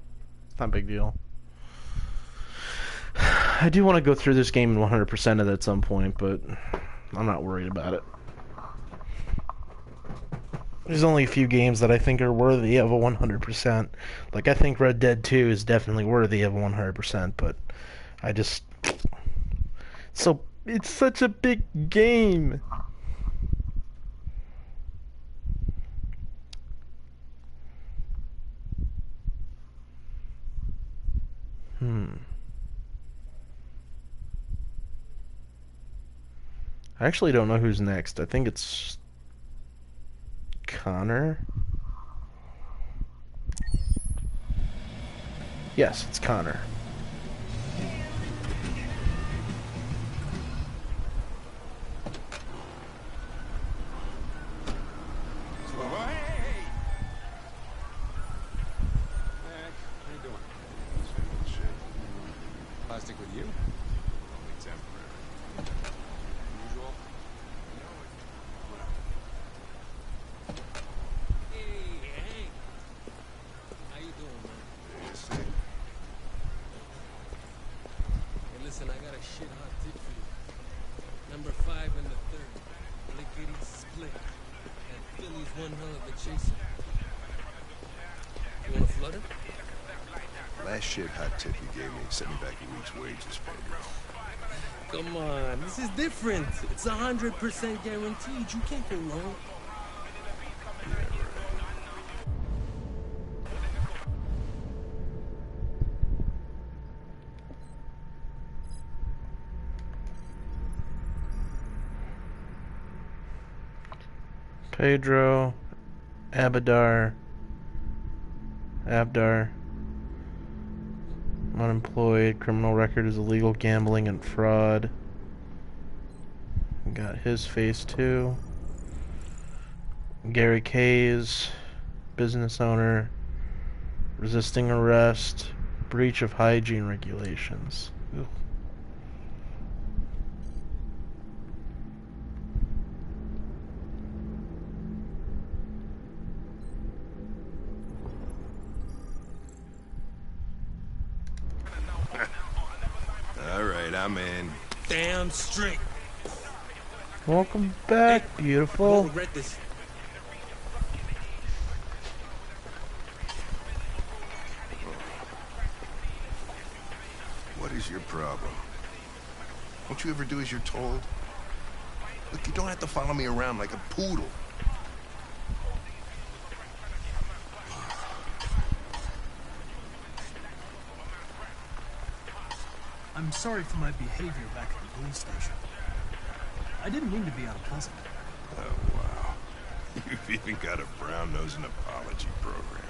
it's not a big deal. I do want to go through this game 100% of it at some point, but I'm not worried about it. There's only a few games that I think are worthy of a 100%. Like, I think Red Dead 2 is definitely worthy of a 100%, but I just... So, it's such a big game! I actually don't know who's next. I think it's Connor. Yes, it's Connor. Plastic with you? Usual? Hey. How you doing, man? Hey, listen, I got a shit hot tip for you. Number 5 and the 3rd. Lickety split. That Philly's one hell of a chaser. You wanna flutter? Last shit hot tip you gave me sent me back a week's wages, Pedro. Come on, this is different. It's 100% guaranteed. You can't go wrong. Pedro, Abdar, unemployed, criminal record is illegal gambling and fraud. Got his face too. Gary Kays, business owner, resisting arrest, breach of hygiene regulations. Ugh. I'm in. Damn straight. Welcome back, You beautiful. won't regret this. What is your problem? Don't you ever do as you're told? Look, you don't have to follow me around like a poodle. I'm sorry for my behavior back at the police station. I didn't mean to be unpleasant. Oh, wow. You've even got a brown-nosing apology program.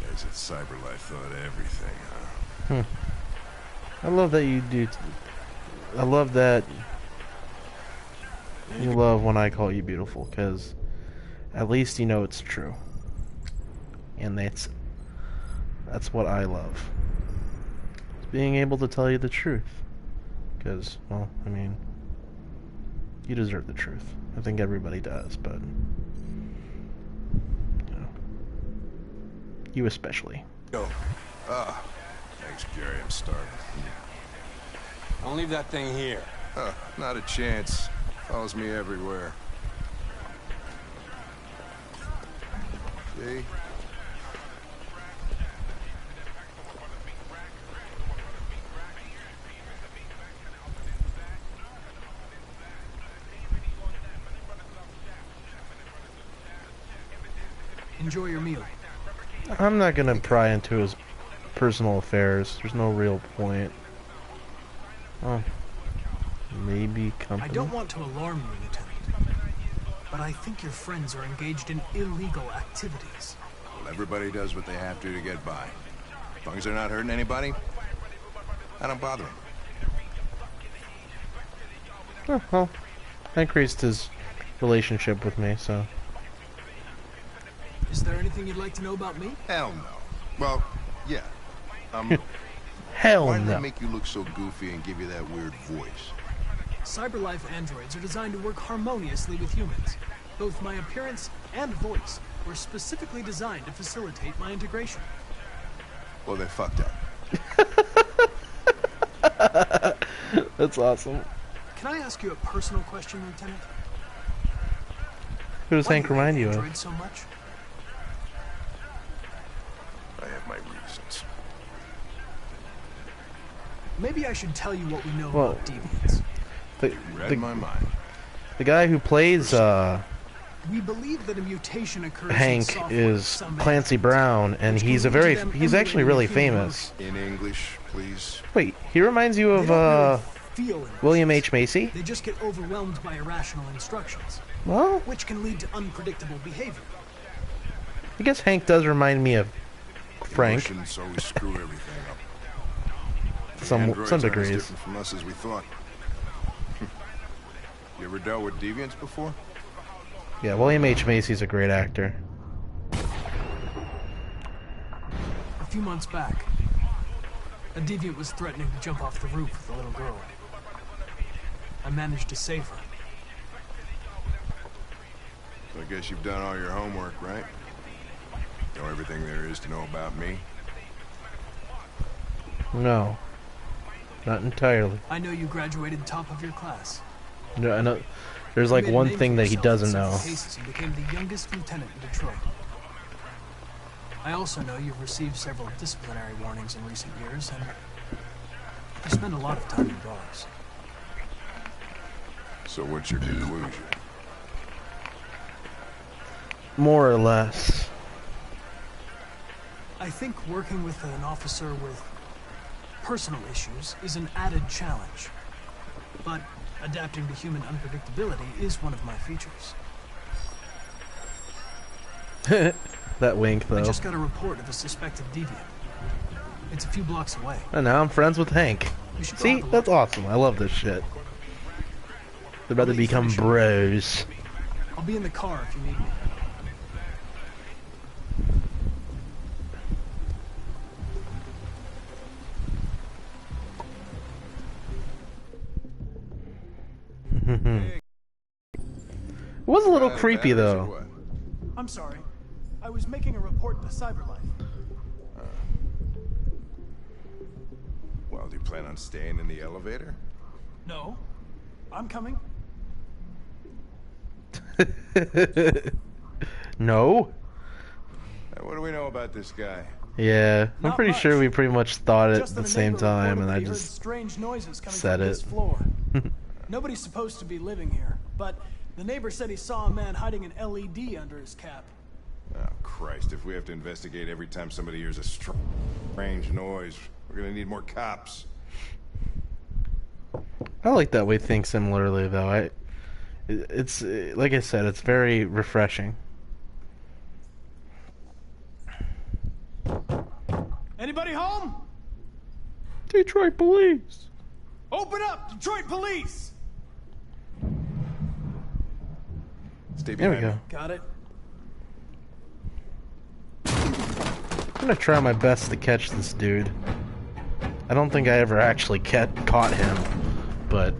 Guys at Cyberlife thought everything, huh? I love that you do. I love that you love when I call you beautiful, because at least you know it's true. And that's what I love. It's being able to tell you the truth. Because, well, I mean, you deserve the truth. I think everybody does, but you know, you especially. Go. Ah, thanks, Jerry. I'm starving. Don't leave that thing here. Not a chance. Follows me everywhere. See? Enjoy your meal. I'm not gonna pry into his personal affairs. There's no real point. Oh, maybe company. I don't want to alarm you, Lieutenant, but I think your friends are engaged in illegal activities. Well, everybody does what they have to get by. As long as they're not hurting anybody, I don't bother them. Oh, well, I increased his relationship with me, so. Is there anything you'd like to know about me? Hell no. Well, yeah. Hell why did no. they make you look so goofy and give you that weird voice? Cyberlife androids are designed to work harmoniously with humans. Both my appearance and voice were specifically designed to facilitate my integration. Well, they fucked up. That's awesome. Can I ask you a personal question, Lieutenant? Who does Hank remind you of? Android so much? I have my reasons. Maybe I should tell you what we know about deviants. Read my mind. The guy who plays We believe that a mutation occurs Hank in is Clancy Brown, and he's actually really famous. In English, please. Wait, he reminds you of William H. Macy? They just get overwhelmed by irrational instructions. Well, which can lead to unpredictable behavior. I guess Hank does remind me of Frank. Emotions always screw everything up. Some Androids aren't as degrees. different from us as we thought. You ever dealt with deviants before? Yeah, William H. Macy's a great actor. A few months back, a deviant was threatening to jump off the roof with a little girl. I managed to save her. So I guess you've done all your homework, right? Know everything there is to know about me? No, not entirely. I know you graduated top of your class. No, I know. There's like one thing that he doesn't know. Cases and became the youngest lieutenant in Detroit. I also know you've received several disciplinary warnings in recent years, and you spend a lot of time in bars. So what's your conclusion? More or less. I think working with an officer with personal issues is an added challenge. But adapting to human unpredictability is one of my features. That wink, though. I just got a report of a suspected deviant. It's a few blocks away. And now I'm friends with Hank. See, that's awesome. I love this shit. They're about to become bros. I'll be in the car if you need me. It was a little creepy, though. I'm sorry. I was making a report to Cyberlife. Well, do you plan on staying in the elevator? No. I'm coming. No? What do we know about this guy? Yeah, I'm Not pretty much. sure we pretty much thought it Just at that the a same neighbor time, reported and that I he heard just strange noises coming said from this it. floor. Nobody's supposed to be living here, but the neighbor said he saw a man hiding an LED under his cap. Oh, Christ, if we have to investigate every time somebody hears a strange noise, we're gonna need more cops. I like that we think similarly, though. It's like I said, it's very refreshing. Anybody home? Detroit police. Open up, Detroit police! Stay There we behind go. Got it. I'm gonna try my best to catch this dude. I don't think I ever actually caught him, but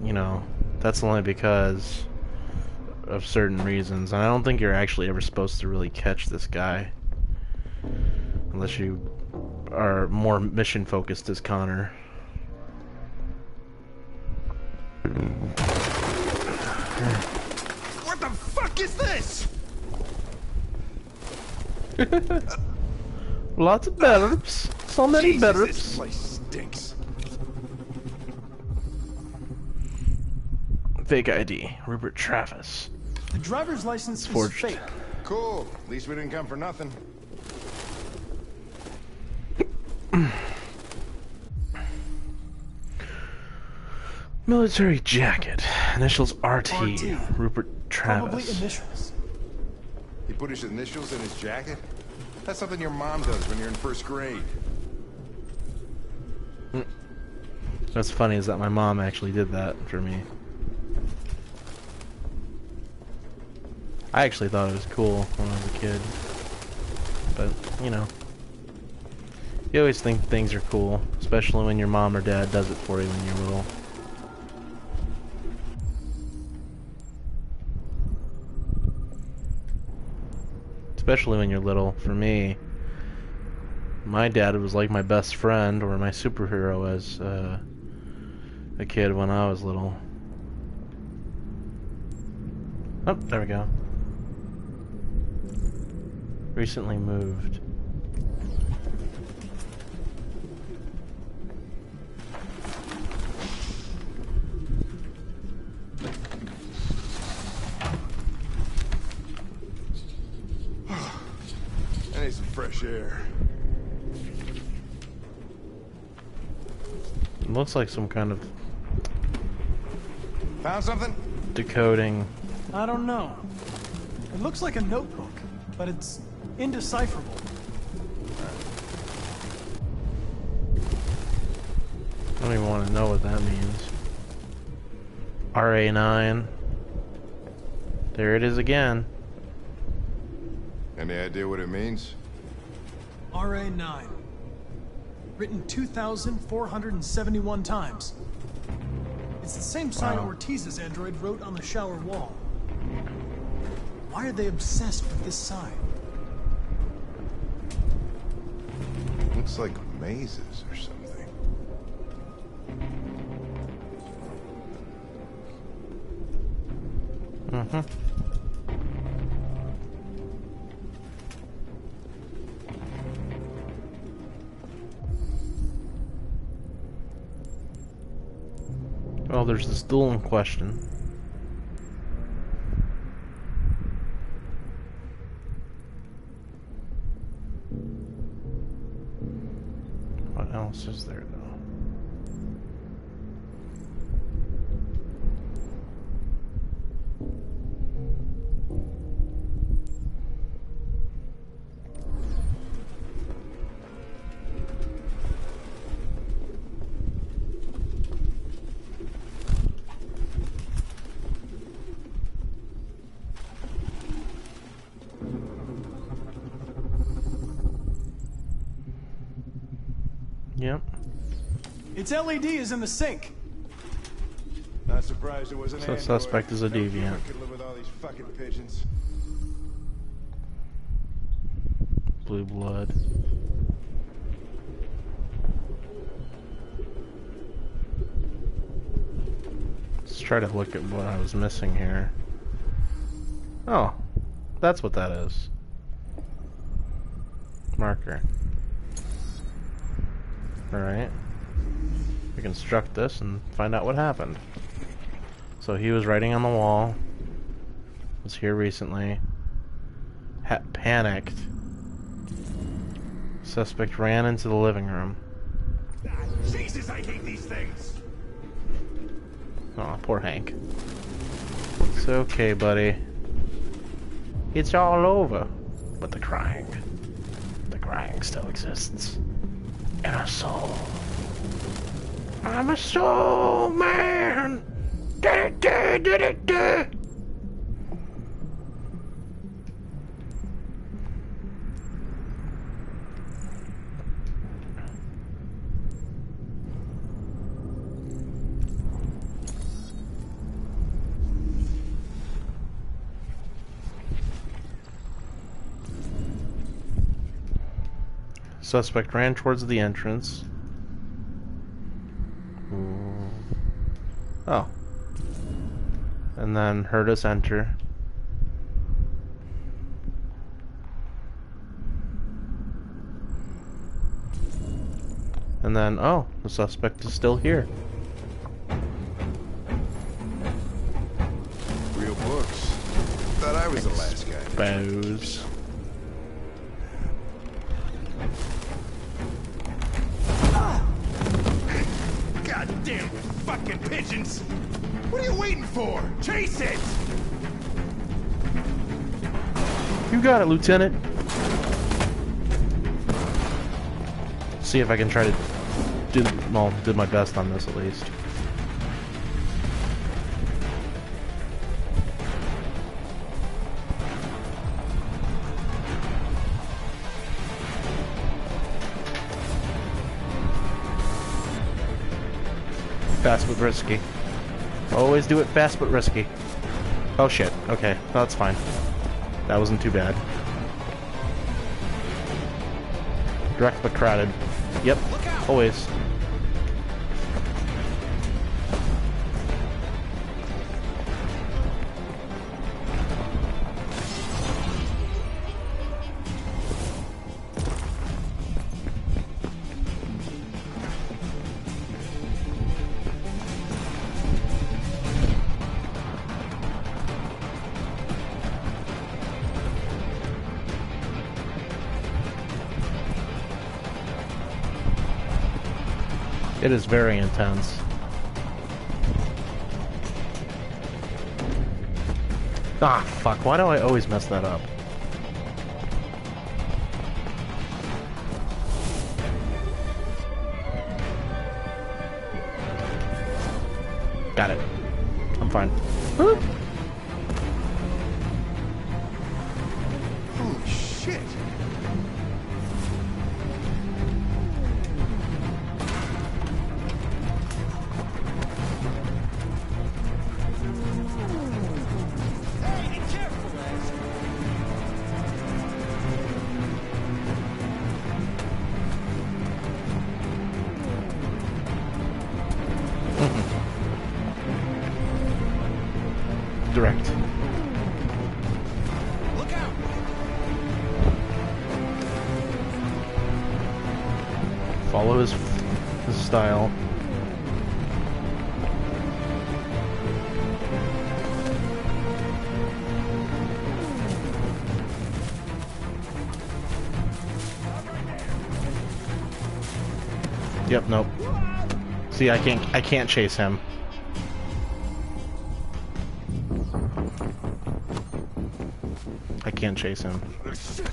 you know, that's only because of certain reasons. And I don't think you're actually ever supposed to really catch this guy unless you are more mission focused as Connor. What the fuck is this? Lots of bedrooms. So many Jesus, bedrooms. this place stinks. Fake ID. Rupert Travis. The driver's license is Forged. fake. Cool. At least we didn't come for nothing. Military jacket. Initials RT. RT. Rupert Probably Travis. initials. He put his initials in his jacket? That's something your mom does when you're in first grade. What's funny is that my mom actually did that for me. I actually thought it was cool when I was a kid. But, you know. You always think things are cool, especially when your mom or dad does it for you when you're little. Especially when you're little. For me, my dad was like my best friend or my superhero as a kid when I was little. Oh, there we go. Recently moved. I need some fresh air. It looks like some kind of Found something? decoding. I don't know. It looks like a notebook, but it's indecipherable. I don't even want to know what that means. RA9. There it is again. Any idea what it means? RA9. Written 2,471 times. It's the same sign Wow. Ortiz's android wrote on the shower wall. Why are they obsessed with this sign? Looks like mazes or something. Mm-hmm. Well, there's this duel in question. What else is there, though? Yep. Its LED is in the sink. Not surprised it was an So android. suspect is a No deviant. human could live with all these fucking pigeons. Blue blood. try to look at what I was missing here. Oh, that's what that is. Marker. Alright. We construct this and find out what happened. So he was writing on the wall. Was here recently. Panicked. Suspect ran into the living room. Jesus, I hate these things! Aw, poor Hank. It's okay, buddy. It's all over. But the crying still exists. In our soul. I'm a soul man! Da-da-da-da-da-da. Suspect ran towards the entrance. Oh. And then heard us enter. And then, oh, the suspect is still here. Real books. Thought I was the last guy. Bows. Goddamn fucking pigeons! What are you waiting for? Chase it! You got it, Lieutenant. See if I can try to do my best on this at least. Fast but risky. Always do it fast but risky. Oh shit. Okay, that's fine. That wasn't too bad. Direct but crowded. Yep. Always. It is very intense. Ah, fuck. Why do I always mess that up? Got it. I'm fine. Whoop. Holy shit! Direct. Look out! Follow his style. Yep, nope. See, I can't chase him. I can't chase him. Shit!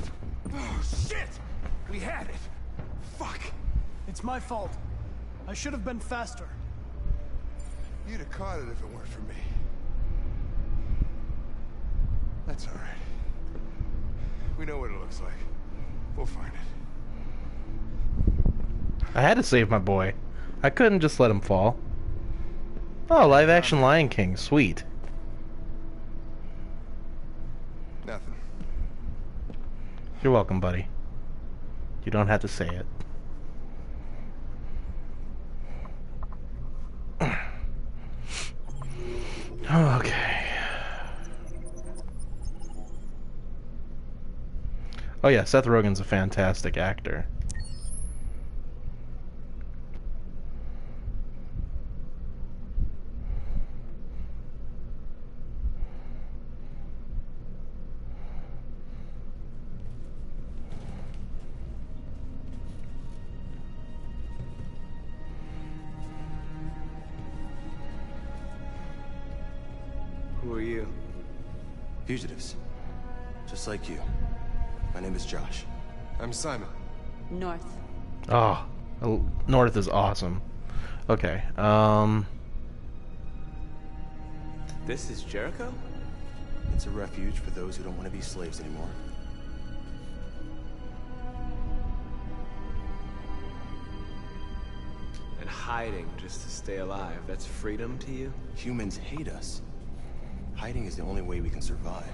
Oh, shit! We had it! Fuck! It's my fault. I should have been faster. You'd have caught it if it weren't for me. That's all right. We know what it looks like. We'll find it. I had to save my boy. I couldn't just let him fall. Oh, live action Lion King. Sweet. Nothing. You're welcome, buddy. You don't have to say it. Okay. Oh yeah, Seth Rogen's a fantastic actor. Who are you? Fugitives. Just like you. My name is Josh. I'm Simon. North. Oh, North is awesome. Okay, This is Jericho? It's a refuge for those who don't want to be slaves anymore. And hiding just to stay alive, that's freedom to you? Humans hate us. Hiding is the only way we can survive.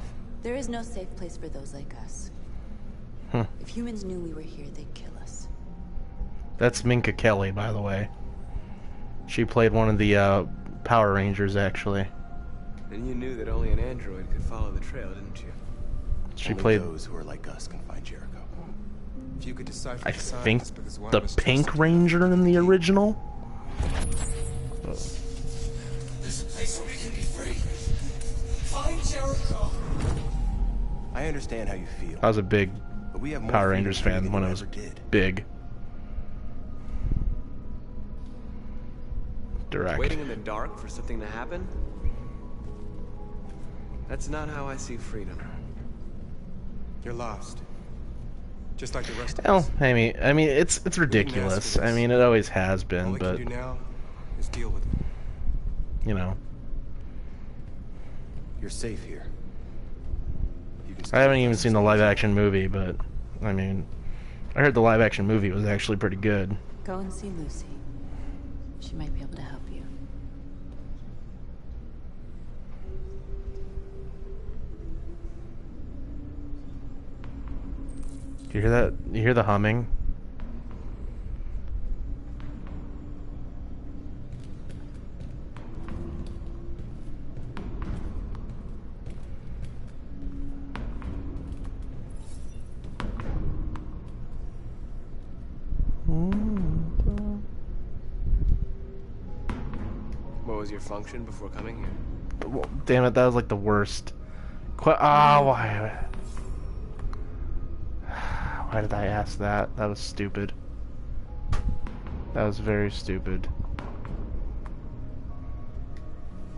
There is no safe place for those like us. If humans knew we were here, they'd kill us. That's Minka Kelly, by the way. She played one of the Power Rangers, actually. And you knew that only an android could follow the trail, didn't you? She Only played, those who are like us can find Jericho. If you could decipher I the signs, think, it's because one the of us Pink trusted Ranger in the original. This is a place where we can be free. Find Jericho. I understand how you feel. I was a big But we have more Power freedom Rangers here fan than when you I was ever did. big. Direct. Waiting in the dark for something to happen? That's not how I see freedom. You're lost. Just like the rest of Well, us. I mean, it's ridiculous. I mean, it always has All been, we but can do now is deal with it. you know, You're safe here. You can I haven't even seen the live-action movie, but I mean, I heard the live-action movie was actually pretty good. Go and see Lucy. She might be able to help you. Do you hear that? You hear the humming? What was your function before coming here? Well, damn it, that was like the worst. Why? Why did I ask that? That was stupid. That was very stupid.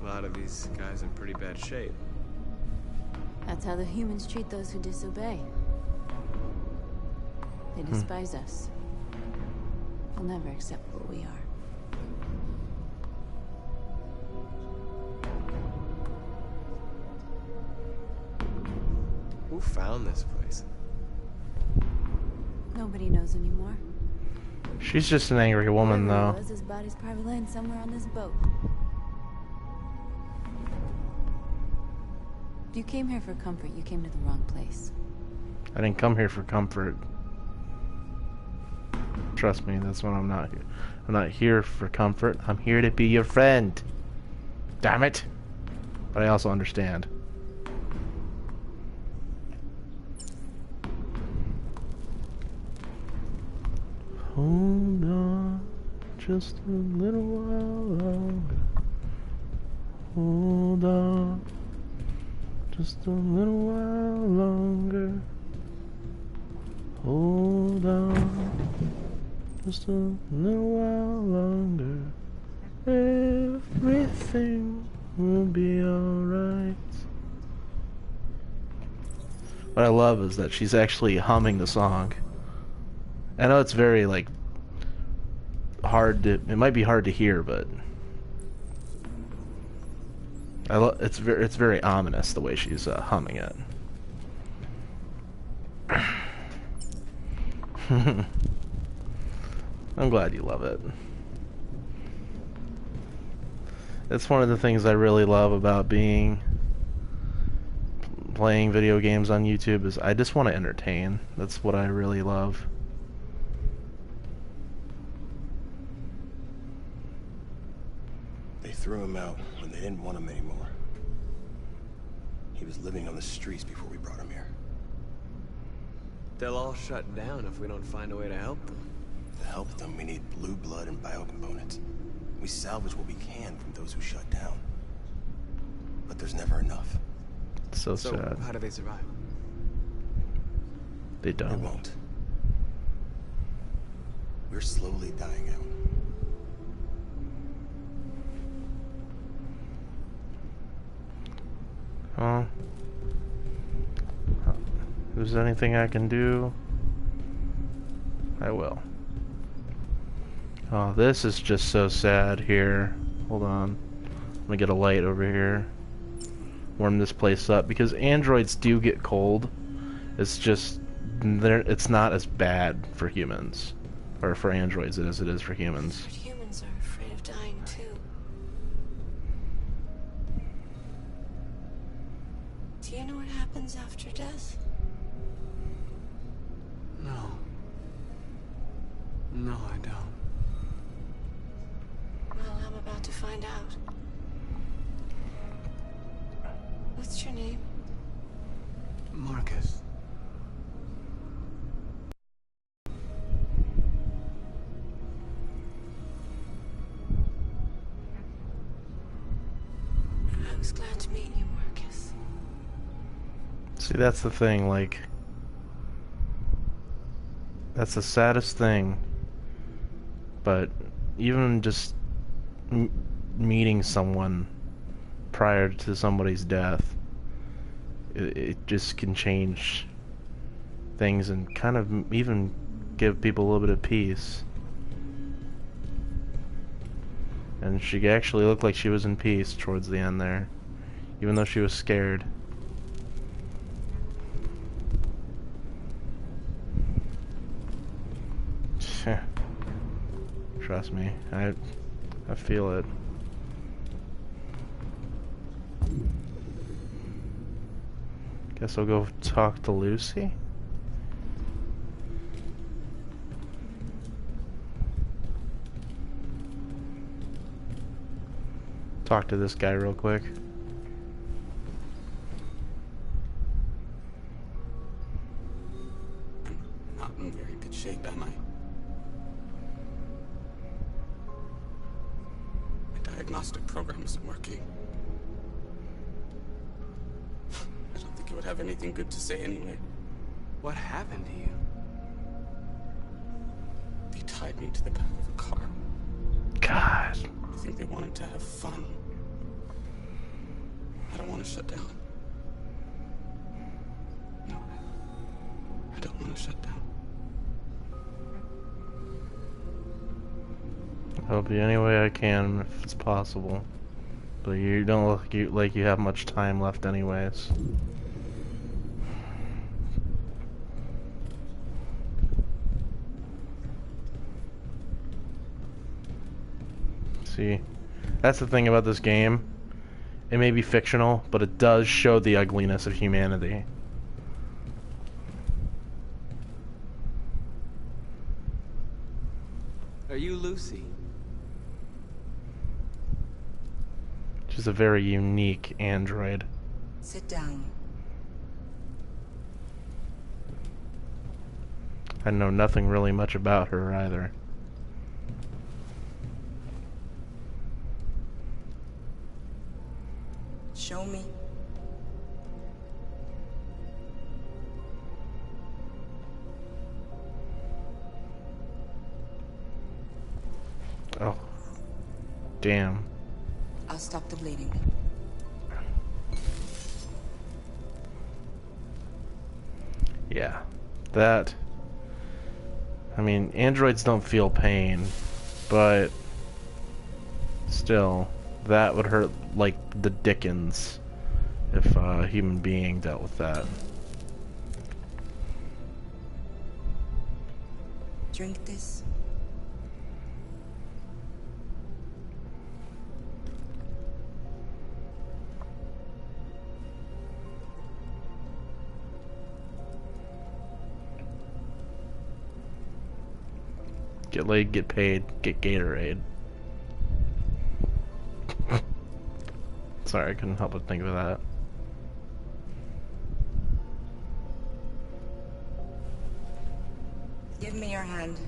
A lot of these guys in pretty bad shape. That's how the humans treat those who disobey. They despise us. They'll never accept what we are. Who found this place? Nobody knows anymore. She's just an angry woman, Whoever though. it was, his body's probably laying somewhere on this boat. If you came here for comfort, you came to the wrong place. I didn't come here for comfort. Trust me, that's what I'm not here. I'm not here for comfort. I'm here to be your friend. Damn it. But I also understand. Hold on just a little while longer. Hold on just a little while longer. Hold on just a little while longer. Everything will be alright. What I love is that she's actually humming the song. I know it's very, like, hard to, it might be hard to hear, but it's very ominous the way she's humming it. I'm glad you love it. It's one of the things I really love about playing video games on YouTube is I just want to entertain. That's what I really love. They threw him out when they didn't want him anymore. He was living on the streets before we brought him here. They'll all shut down if we don't find a way to help them. To help them, we need blue blood and biocomponents. We salvage what we can from those who shut down. But there's never enough. So sad. How do they survive? They don't. They won't. We're slowly dying out. Well, if there's anything I can do, I will. Oh, this is just so sad here. Hold on. I'm gonna get a light over here. Warm this place up, because androids do get cold. It's just, it's not as bad for humans. Or for androids as it is for humans. But humans are afraid of dying too. Do you know what happens after death? No. No, I don't. Well, I'm about to find out. What's your name? Marcus. I was glad to meet you, Marcus. See, that's the thing, like... That's the saddest thing. But even just meeting someone prior to somebody's death, it just can change things and kind of even give people a little bit of peace. And she actually looked like she was in peace towards the end there, even though she was scared. Trust me, I feel it. Guess I'll go talk to Lucy. Talk to this guy real quick. Not in very good shape, am I? My diagnostic program isn't working. I don't think it would have anything good to say anyway. What happened to you? They tied me to the back of a car. God. I think they wanted to have fun. I don't want to shut down. No, I don't want to shut down. I'll help you any way I can if it's possible. But you don't look like you have much time left anyways. See, that's the thing about this game. It may be fictional, but it does show the ugliness of humanity. Are you Lucy? She's a very unique android. Sit down. I know nothing really much about her either. Show me. Oh. Damn. I'll stop the bleeding. Yeah. That... I mean, androids don't feel pain, but... Still, that would hurt like the dickens if a human being dealt with that. Drink this. Get laid, get paid, get Gatorade. Sorry, I couldn't help but think of that. Give me your hand.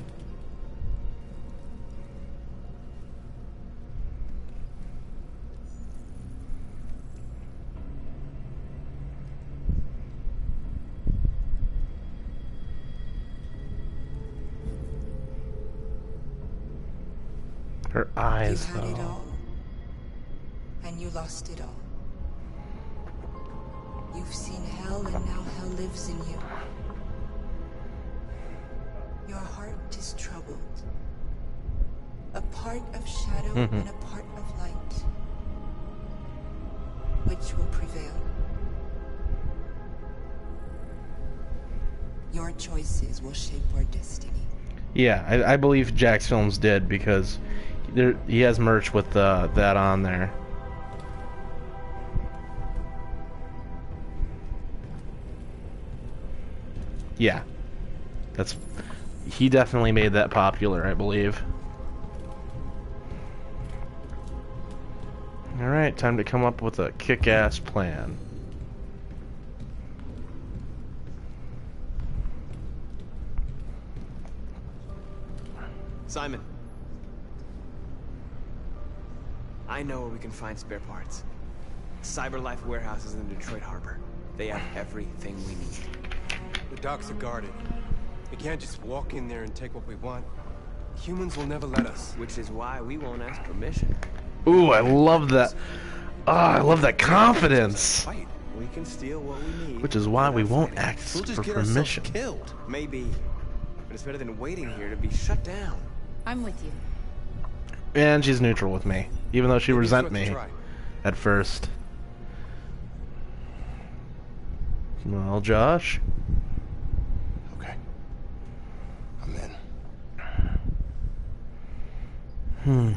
Her eyes, You had it though. all, and you lost it all. You've seen hell, and now hell lives in you. Your heart is troubled. A part of shadow and a part of light. Which will prevail? Your choices will shape our destiny. Yeah, I believe Jack's Films did, because he has merch with that on there. Yeah, he definitely made that popular, I believe. Alright, time to come up with a kick-ass plan. Simon. I know where we can find spare parts. Cyberlife warehouses in the Detroit Harbor. They have everything we need. The docks are guarded. We can't just walk in there and take what we want. Humans will never let us. Which is why we won't ask permission. Ooh, I love that. I love that confidence. We can steal what we need. Which is why we won't ask for permission. Killed. Maybe. But it's better than waiting here to be shut down. I'm with you. And she's neutral with me, even though she resent me at first. Well, Josh? Okay. I'm in.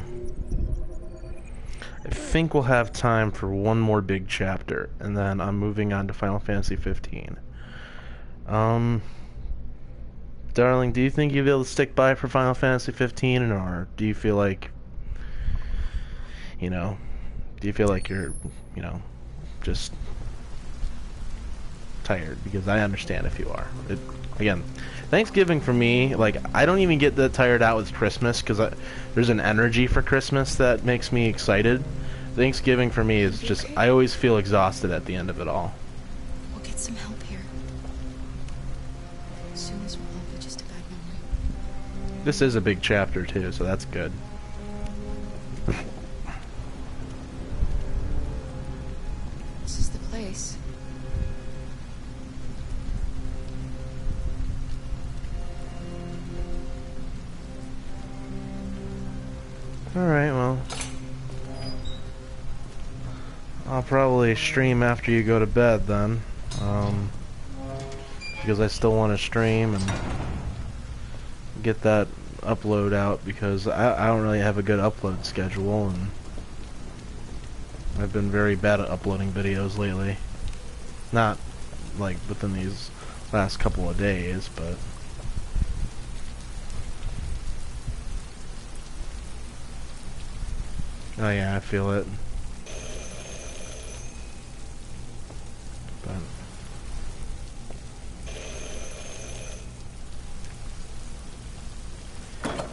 I think we'll have time for one more big chapter, and then I'm moving on to Final Fantasy 15. Darling, do you think you'll be able to stick by for Final Fantasy 15, or do you feel like, you're, just tired? Because I understand if you are. Again, Thanksgiving for me, I don't even get that tired out with Christmas, because there's an energy for Christmas that makes me excited. Thanksgiving for me is just, I always feel exhausted at the end of it all. We'll get some help here. As soon as we'll all be just a bad memory. This is a big chapter too, so that's good. This is the place. Alright, well, I'll probably stream after you go to bed then, because I still want to stream and get that upload out, because I don't really have a good upload schedule, and I've been very bad at uploading videos lately. Not within these last couple of days, but oh yeah, I feel it. But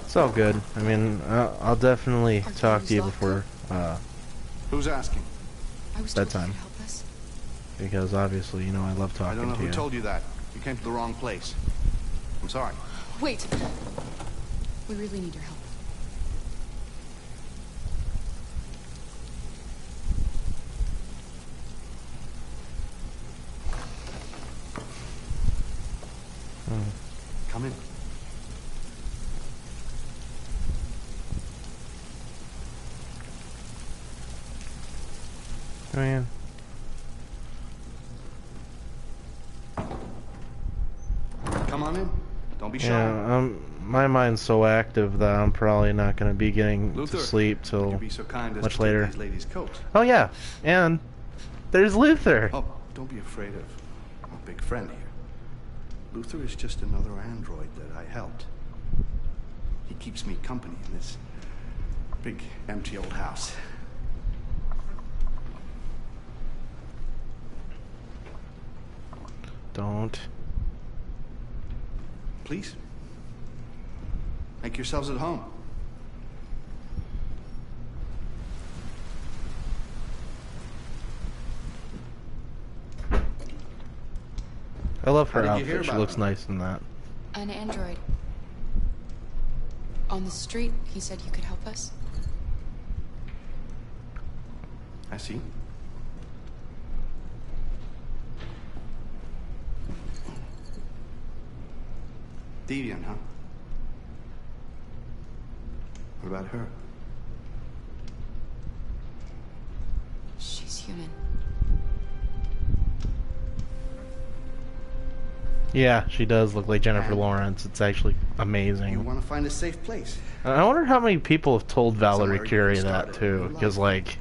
it's all good. I mean, I'll definitely talk to you before Who's asking? bedtime. Because obviously, I love I talking don't know to who you. told you that. You came to the wrong place. I'm sorry. Wait. We really need your help. Come in. Oh yeah. Come on in. Don't be shy. Yeah, my mind's so active that I'm probably not going to be getting Luther, to sleep would till you be so kind as much to take later. these ladies' coats? Oh yeah, and there's Luther. Oh, don't be afraid of my big friend here. Luther is just another android that I helped. He keeps me company in this big, empty old house. Don't. Please, Make yourselves at home. I love her How did you hear outfit. She about looks them? nice in that. An android. On the street, he said you could help us. I see. Deviant, huh? What about her? She's human. Yeah, she does look like Jennifer Lawrence. It's actually amazing. You want to find a safe place. I wonder how many people have told Valerie Somewhere you Curie can start that a too, new because like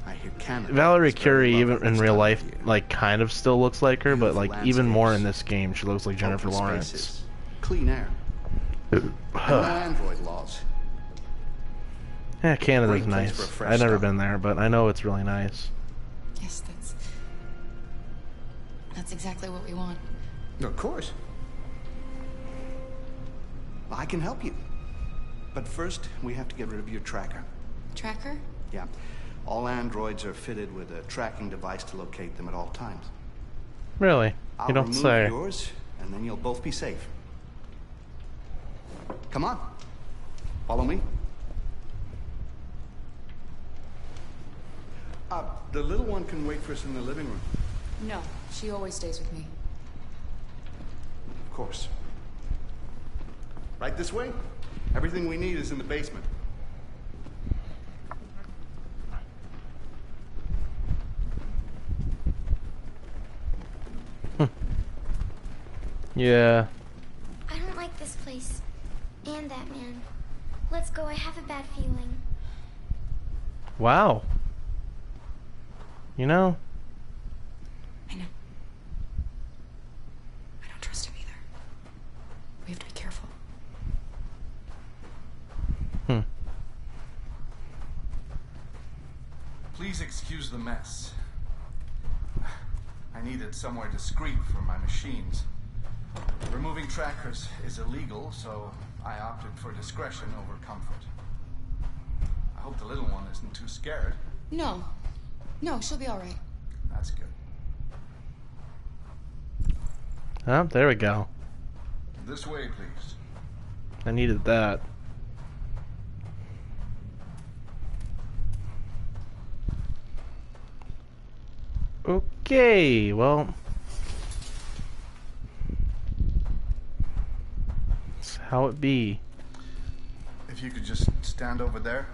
I hear Canada Valerie is very Curie, even lovely in this real time of life, year. like kind of still looks like her, but like Beautiful even more in landscapes. this game, she looks like Jennifer Open Lawrence. spaces, clean air, and no android laws. Yeah, Canada's Great place for a nice. fresh I've never start. been there, but I know it's really nice. Yes, that's exactly what we want. Of course. I can help you. But first, we have to get rid of your tracker. Tracker? Yeah. All androids are fitted with a tracking device to locate them at all times. Really? I'll You don't remove say. yours, and then you'll both be safe. Come on. Follow me. The little one can wait for us in the living room. No, she always stays with me. Of course. Right this way? Everything we need is in the basement. Yeah. I don't like this place. And that man. Let's go, I have a bad feeling. Wow. You know? I know. I don't trust him either. We have to be careful. Please excuse the mess. I needed somewhere discreet for my machines. Removing trackers is illegal, so I opted for discretion over comfort. I hope the little one isn't too scared. No. No, she'll be all right. That's good. Oh, there we go. This way, please. I needed that. Okay, well. That's how it be. If you could just stand over there.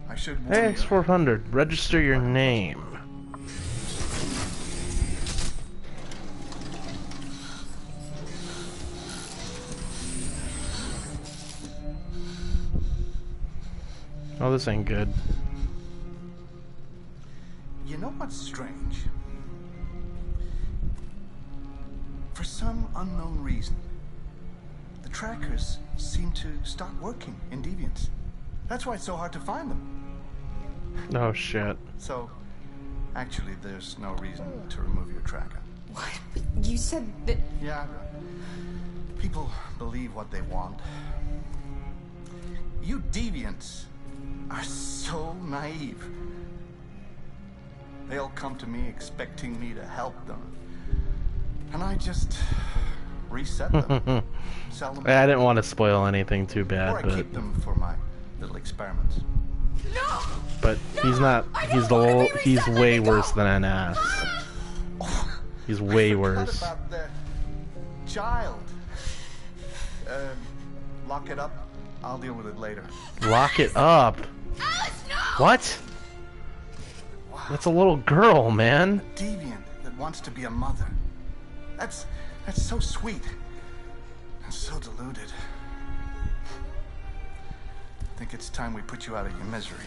I should warn you. AX400, register your name. Oh, this ain't good. You know what's strange? For some unknown reason, the trackers seem to stop working in Deviants. That's why it's so hard to find them. Oh, shit. So, actually, there's no reason to remove your tracker. What? But you said that... Yeah, people believe what they want. You Deviants are so naive. They all come to me expecting me to help them. And I just reset them. Sell them. I didn't want to spoil anything too Or bad, I but keep them for my little experiments. he's not. He's way worse than an ass. He's way worse. What about the child? Lock it up. I'll deal with it later. Lock it up. What? That's a little girl, man. Deviant that wants to be a mother. That's so sweet. And so deluded. I think it's time we put you out of your misery.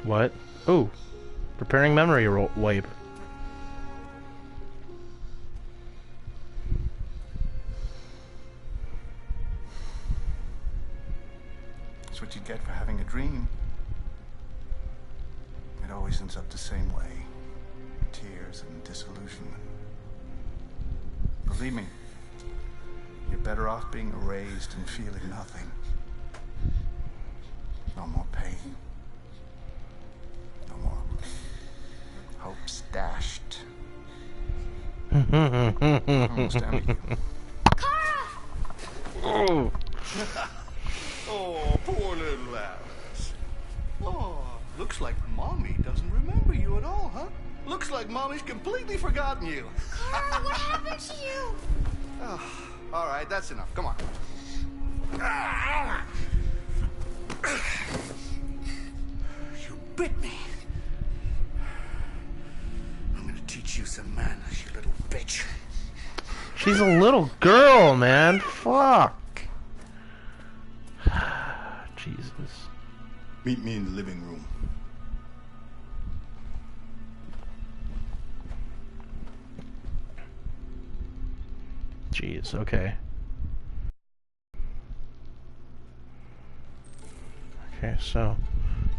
What? Oh, preparing memory wipe. dream, it always ends up the same way. Tears and disillusionment. Believe me, you're better off being erased and feeling nothing. No more pain. No more hopes dashed. Almost envy you. Oh. Oh, poor little Alice. Oh, looks like Mommy doesn't remember you at all, huh? Looks like Mommy's completely forgotten you. Carl, what happened to you? Oh, all right, that's enough. Come on. You bit me. I'm gonna teach you some manners, you little bitch. She's a little girl, man. Fuck. Jesus. Meet me in the living room. Jeez, okay. Okay, so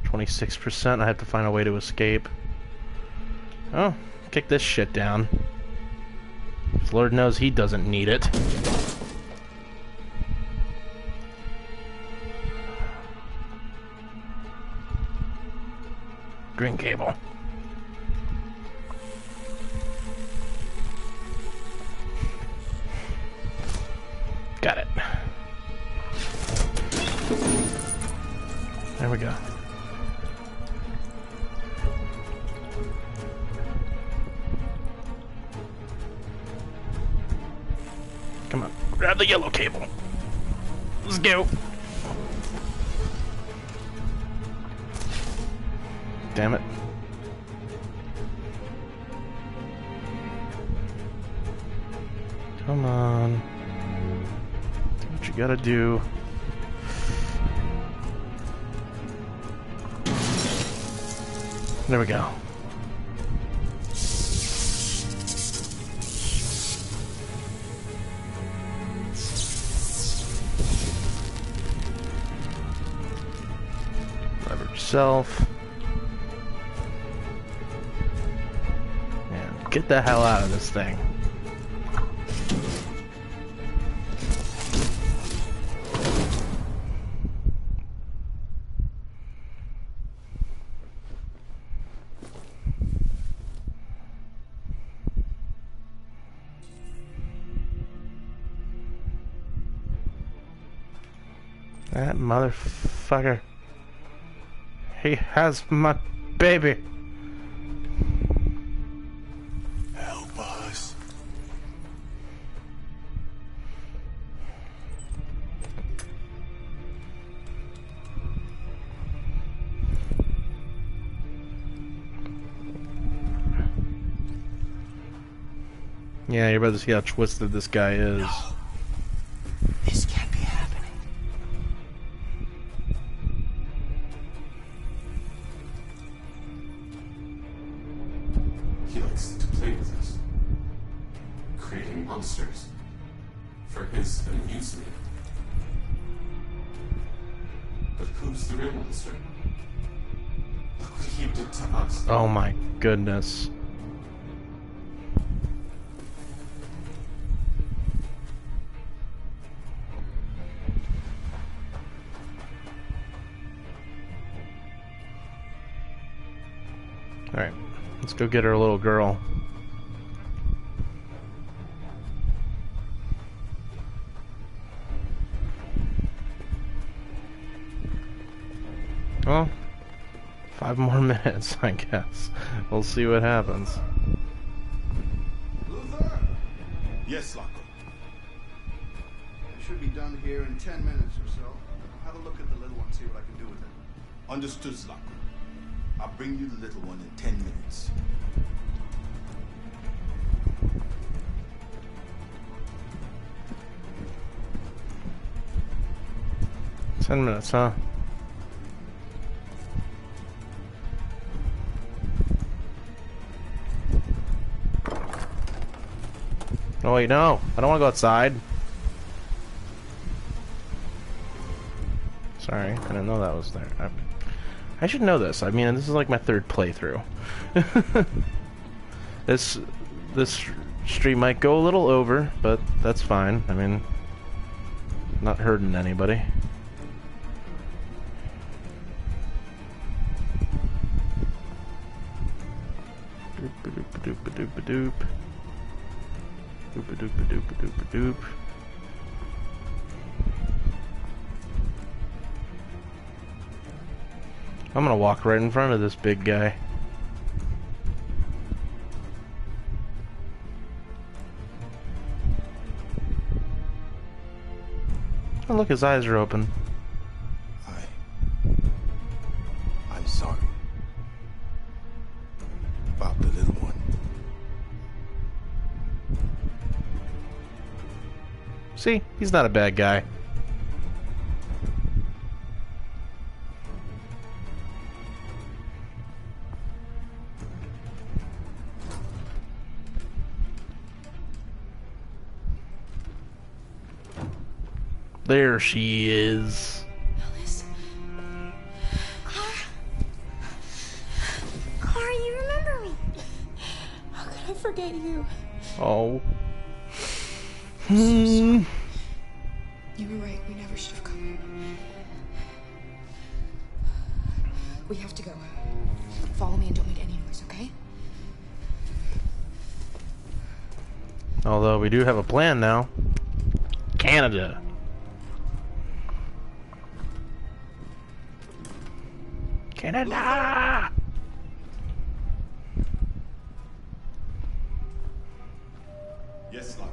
26%. I have to find a way to escape. Oh, kick this shit down. 'Cause Lord knows he doesn't need it. Green cable. Got it. There we go. Come on, grab the yellow cable. Let's go. Damn it. Come on. Do what you gotta do. There we go. Leverage self. And get the hell out of this thing. That motherfucker. He has my baby. Help us. Yeah, you're about to see how twisted this guy is. No. This can't be happening. He likes to play with us, creating monsters for his amusement. But who's the real monster? Look what he did to us. Oh my goodness. Alright, let's go get our little girl. Well, 5 more minutes, I guess. We'll see what happens. Luther? Yes, Laco. I should be done here in 10 minutes or so. I'll have a look at the little one, see what I can do with it. Understood, Laco. I'll bring you the little one in 10 minutes. Ten minutes, huh? Oh wait, no. I don't want to go outside. Sorry, I didn't know that was there. I should know this. I mean, this is like my third playthrough. This stream might go a little over, but that's fine. I mean, not hurting anybody. Doop-a-doop-a-doop-a-doop-a-doop. Doop-a-doop-a-doop-a-doop-a-doop. I'm gonna walk right in front of this big guy. Oh, look, his eyes are open. I'm sorry. About the little one. See? He's not a bad guy. There she is. Alice? Clara, you remember me? How could I forget you? Oh. You were right. We never should have come. We have to go. Follow me and don't make any noise, okay? Although we do have a plan now. Canada. Canada! Yes, Slock.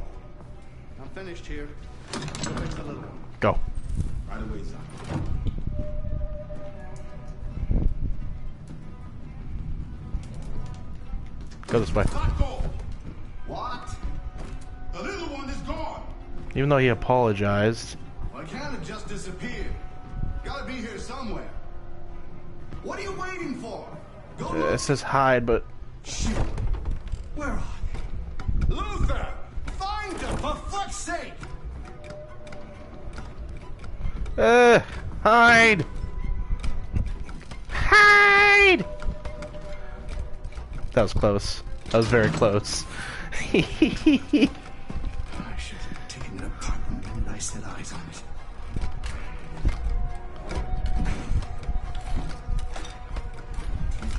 I'm finished here. Go fix the little one. Go. Right away, Slock. Go this way. What? The little one is gone. Even though he apologized. Well, it can't have just disappeared. Gotta be here somewhere. What are you waiting for? Go look. It says hide, but... Shoot. Where are they? Luther! Find them, for fuck's sake! Hide! Hide! That was close. That was very close. I should have taken it apart when I set eyes on it.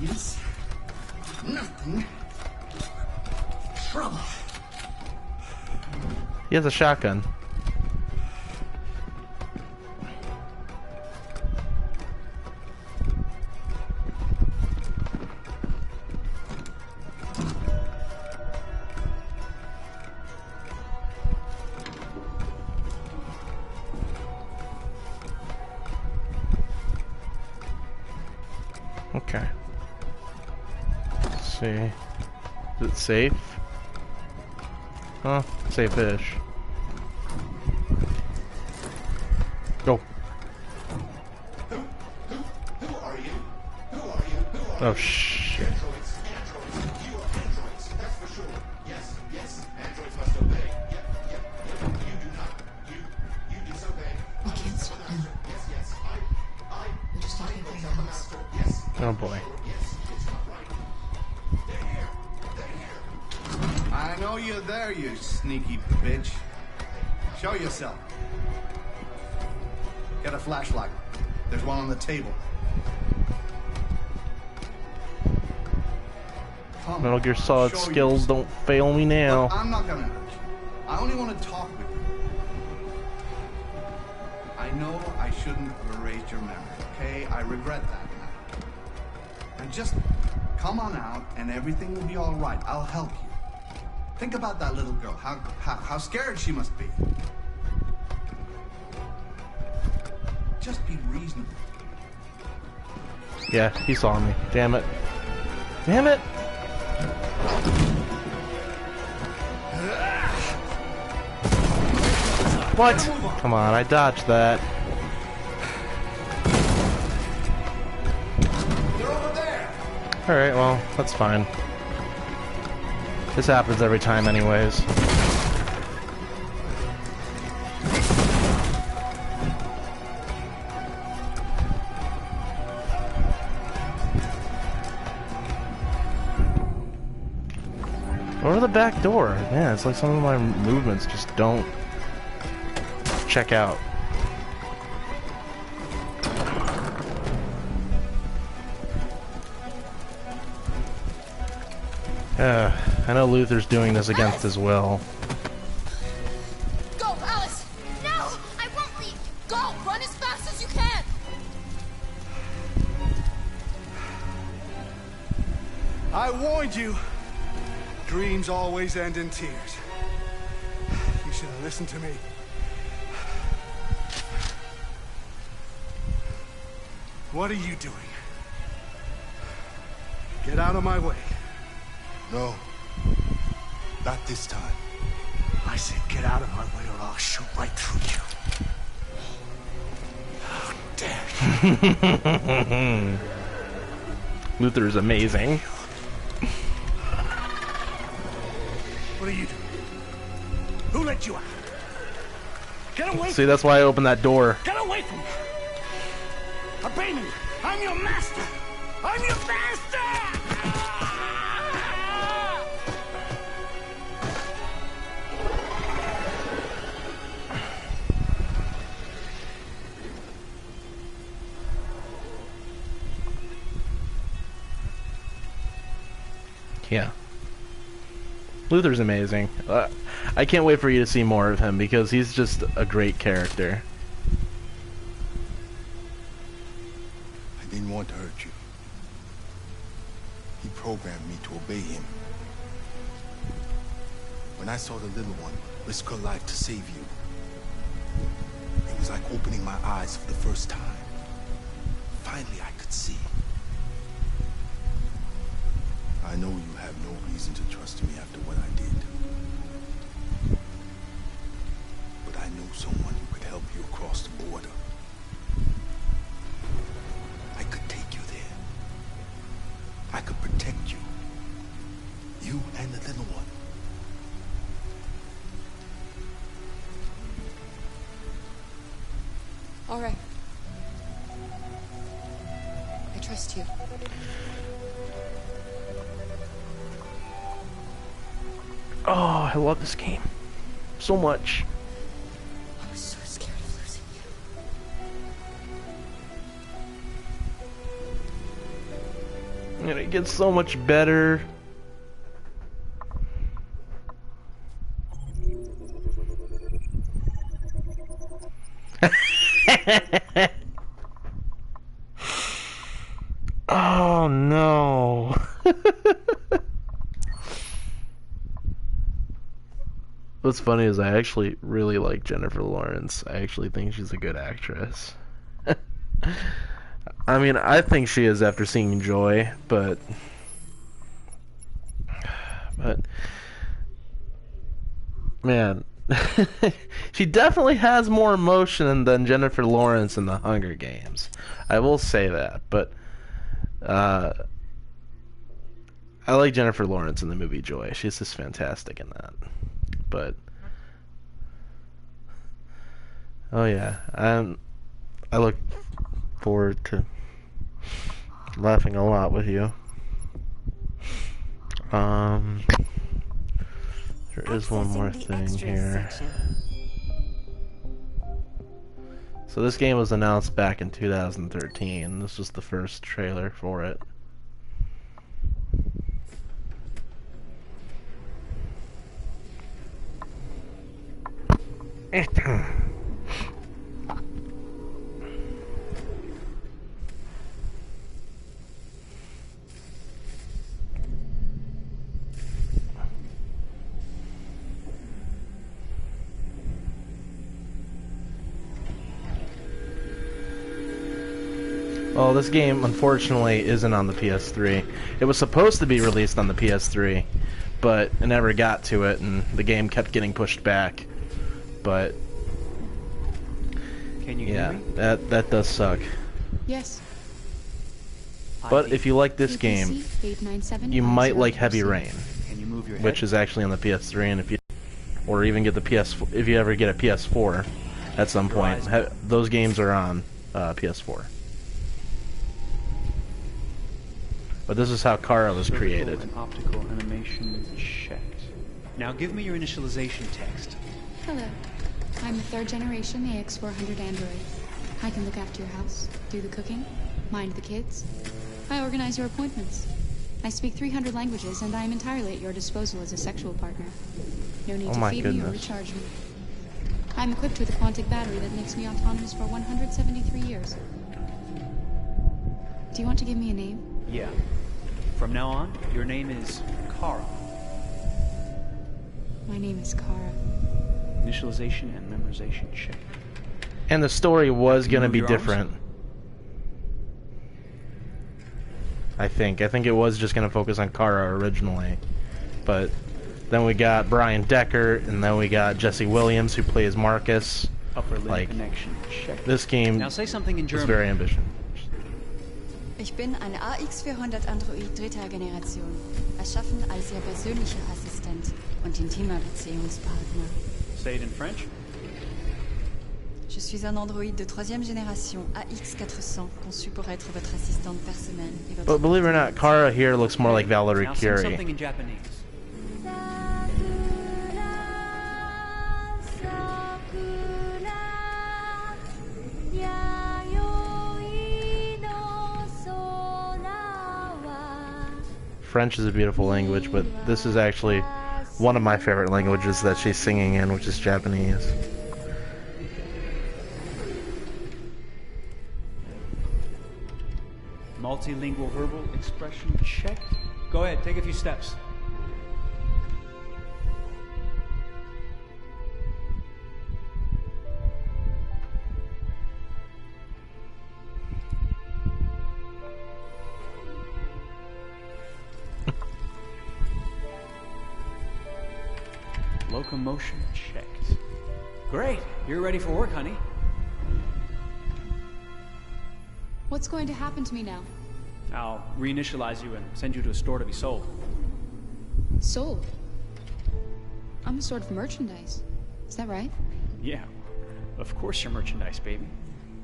Yes. Nothing. Trouble. He has a shotgun. Okay. Let's see. Is it safe? Huh? Safe-ish. Go. Who are you? Who are you? Who are Oh, you? shit. Androids. Androids. You are androids. That's for sure. Yes. Yes. Androids must obey. Yep. You do not. You disobey. We can't stop him. Yes. Yes. We're just talking will to tell the Alice. master. Yes. Oh, boy. Yes. It's not right. They're here. They're here. I know you're there, you sneaky bitch. Show yourself. Get a flashlight. There's one on the table. Come Metal Gear Solid show skills yourself. don't fail me now. Look, I'm not gonna hurt you. I only want to talk with you. I know I shouldn't have erased your memory, okay? I regret that now. And just come on out and everything will be all right. I'll help you. Think about that little girl. How scared she must be. Just be reasonable. Yeah, he saw me. Damn it. Damn it! What? Come on, I dodged that. Alright, well, that's fine. This happens every time anyways. Or the back door. Man, it's like some of my movements just don't check out. I know Luther's doing this against his will. Go, Alice! No! I won't leave! Go! Run as fast as you can! I warned you. Dreams always end in tears. You should have listened to me. What are you doing? Get out of my way. No. Not this time. I said get out of my way or I'll shoot right through you. How dare you? Luther is amazing. What are you doing? Who let you out? Get away! See, that's why I opened that door. Get away from me! Obey me! I'm your master! I'm your master! Yeah. Luther's amazing. I can't wait for you to see more of him because he's just a great character. I didn't want to hurt you. He programmed me to obey him. When I saw the little one risk her life to save you, it was like opening my eyes for the first time. Finally, I could see. I know you have no reason to trust me after what I did. But I know someone who could help you across the border. I could take you there. I could protect you. You and the little one. All right. I trust you. Oh, I love this game so much. I was so scared of losing you. And it gets so much better. Oh no. What's funny is I actually really like Jennifer Lawrence. I actually think she's a good actress. I mean, I think she is after seeing Joy, but man, she definitely has more emotion than Jennifer Lawrence in The Hunger Games. I will say that, but I like Jennifer Lawrence in the movie Joy. She's just fantastic in that. But oh yeah, I look forward to laughing a lot with you. There is one more thing here. So this game was announced back in 2013. This was the first trailer for it. Well, this game, unfortunately, isn't on the PS3. It was supposed to be released on the PS3, but it never got to it, and the game kept getting pushed back. But Can you yeah, hear me? that does suck. Yes. But if you like this game, you might like Heavy Rain, Can you move your head? which is actually on the PS3, and if you, or even get the PS4, if you ever get a PS4 at some point, those games are on PS4. But this is how Kara was created. An optical animation check. Now give me your initialization text. Hello. I'm a third-generation AX-400 android. I can look after your house, do the cooking, mind the kids. I organize your appointments. I speak 300 languages, and I am entirely at your disposal as a sexual partner. No need to feed me or recharge me. I'm equipped with a quantic battery that makes me autonomous for 173 years. Do you want to give me a name? Yeah. From now on, your name is Kara. My name is Kara. Initialization and memorization check. And the story was going to be different. I think it was just going to focus on Kara originally. But then we got Brian Decker, and then we got Jesse Williams, who plays Marcus. Upper limb connection check. This game now say something in German. is very ambitious. Ich bin ein AX-400 Android dritter Generation, erschaffen als Ihr persönlicher Assistent und intimer Beziehungspartner. Say it in French. Je suis un androïde de troisième génération AX400, conçu pour être votre assistante personnelle et votre... But believe it or not, Kara here looks more like Valerie now say Curie. something in Japanese. French is a beautiful language, but this is actually one of my favorite languages that she's singing in, which is Japanese. Multilingual verbal expression check. Go ahead, take a few steps. Locomotion checked. Great, you're ready for work, honey. What's going to happen to me now? I'll reinitialize you and send you to a store to be sold. Sold? I'm a sort of merchandise. Is that right? Yeah, of course you're merchandise, baby.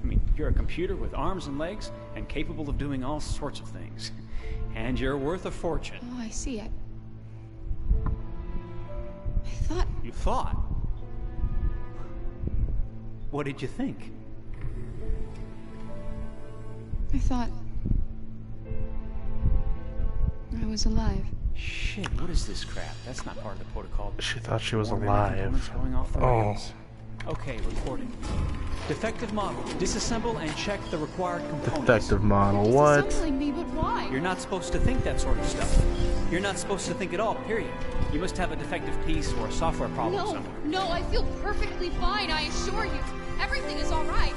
I mean, you're a computer with arms and legs and capable of doing all sorts of things. And you're worth a fortune. Oh, I see. I thought... You thought? What did you think? I thought... I was alive. Shit, what is this crap? That's not part of the protocol. She thought she was Warning alive. components going off the Oh. rails. Okay, reporting. Defective model. Disassemble and check the required components. Defective model, what? Disassembling me, but why? You're not supposed to think that sort of stuff. You're not supposed to think at all, period. You must have a defective piece or a software problem somewhere. No, I feel perfectly fine, I assure you. Everything is all right.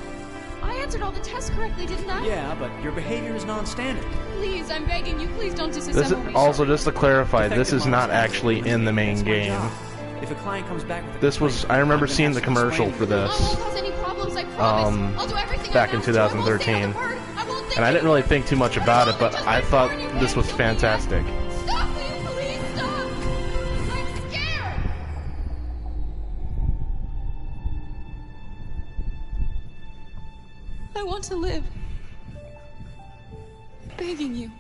I answered all the tests correctly, didn't I? Yeah, but your behavior is non-standard. Please, I'm begging you, please don't disassemble This is me. also, just to clarify, this is not actually in the main game. If a client comes back with a This was, I remember seeing the commercial for this, back in 2013. And I didn't really think too much about it, but I thought this was fantastic. Stop, will you please stop? I'm scared. I want to live. Begging you.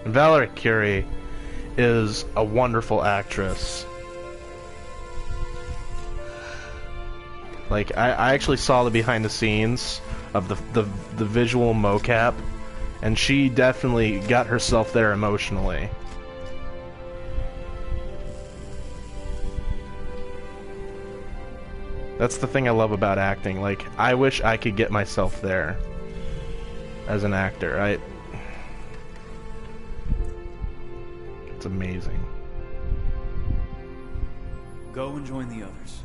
Valerie Curie is a wonderful actress. Like, I actually saw the behind the scenes of the visual mocap, and she definitely got herself there emotionally. That's the thing I love about acting. Like, I wish I could get myself there as an actor. It's amazing. Go and join the others.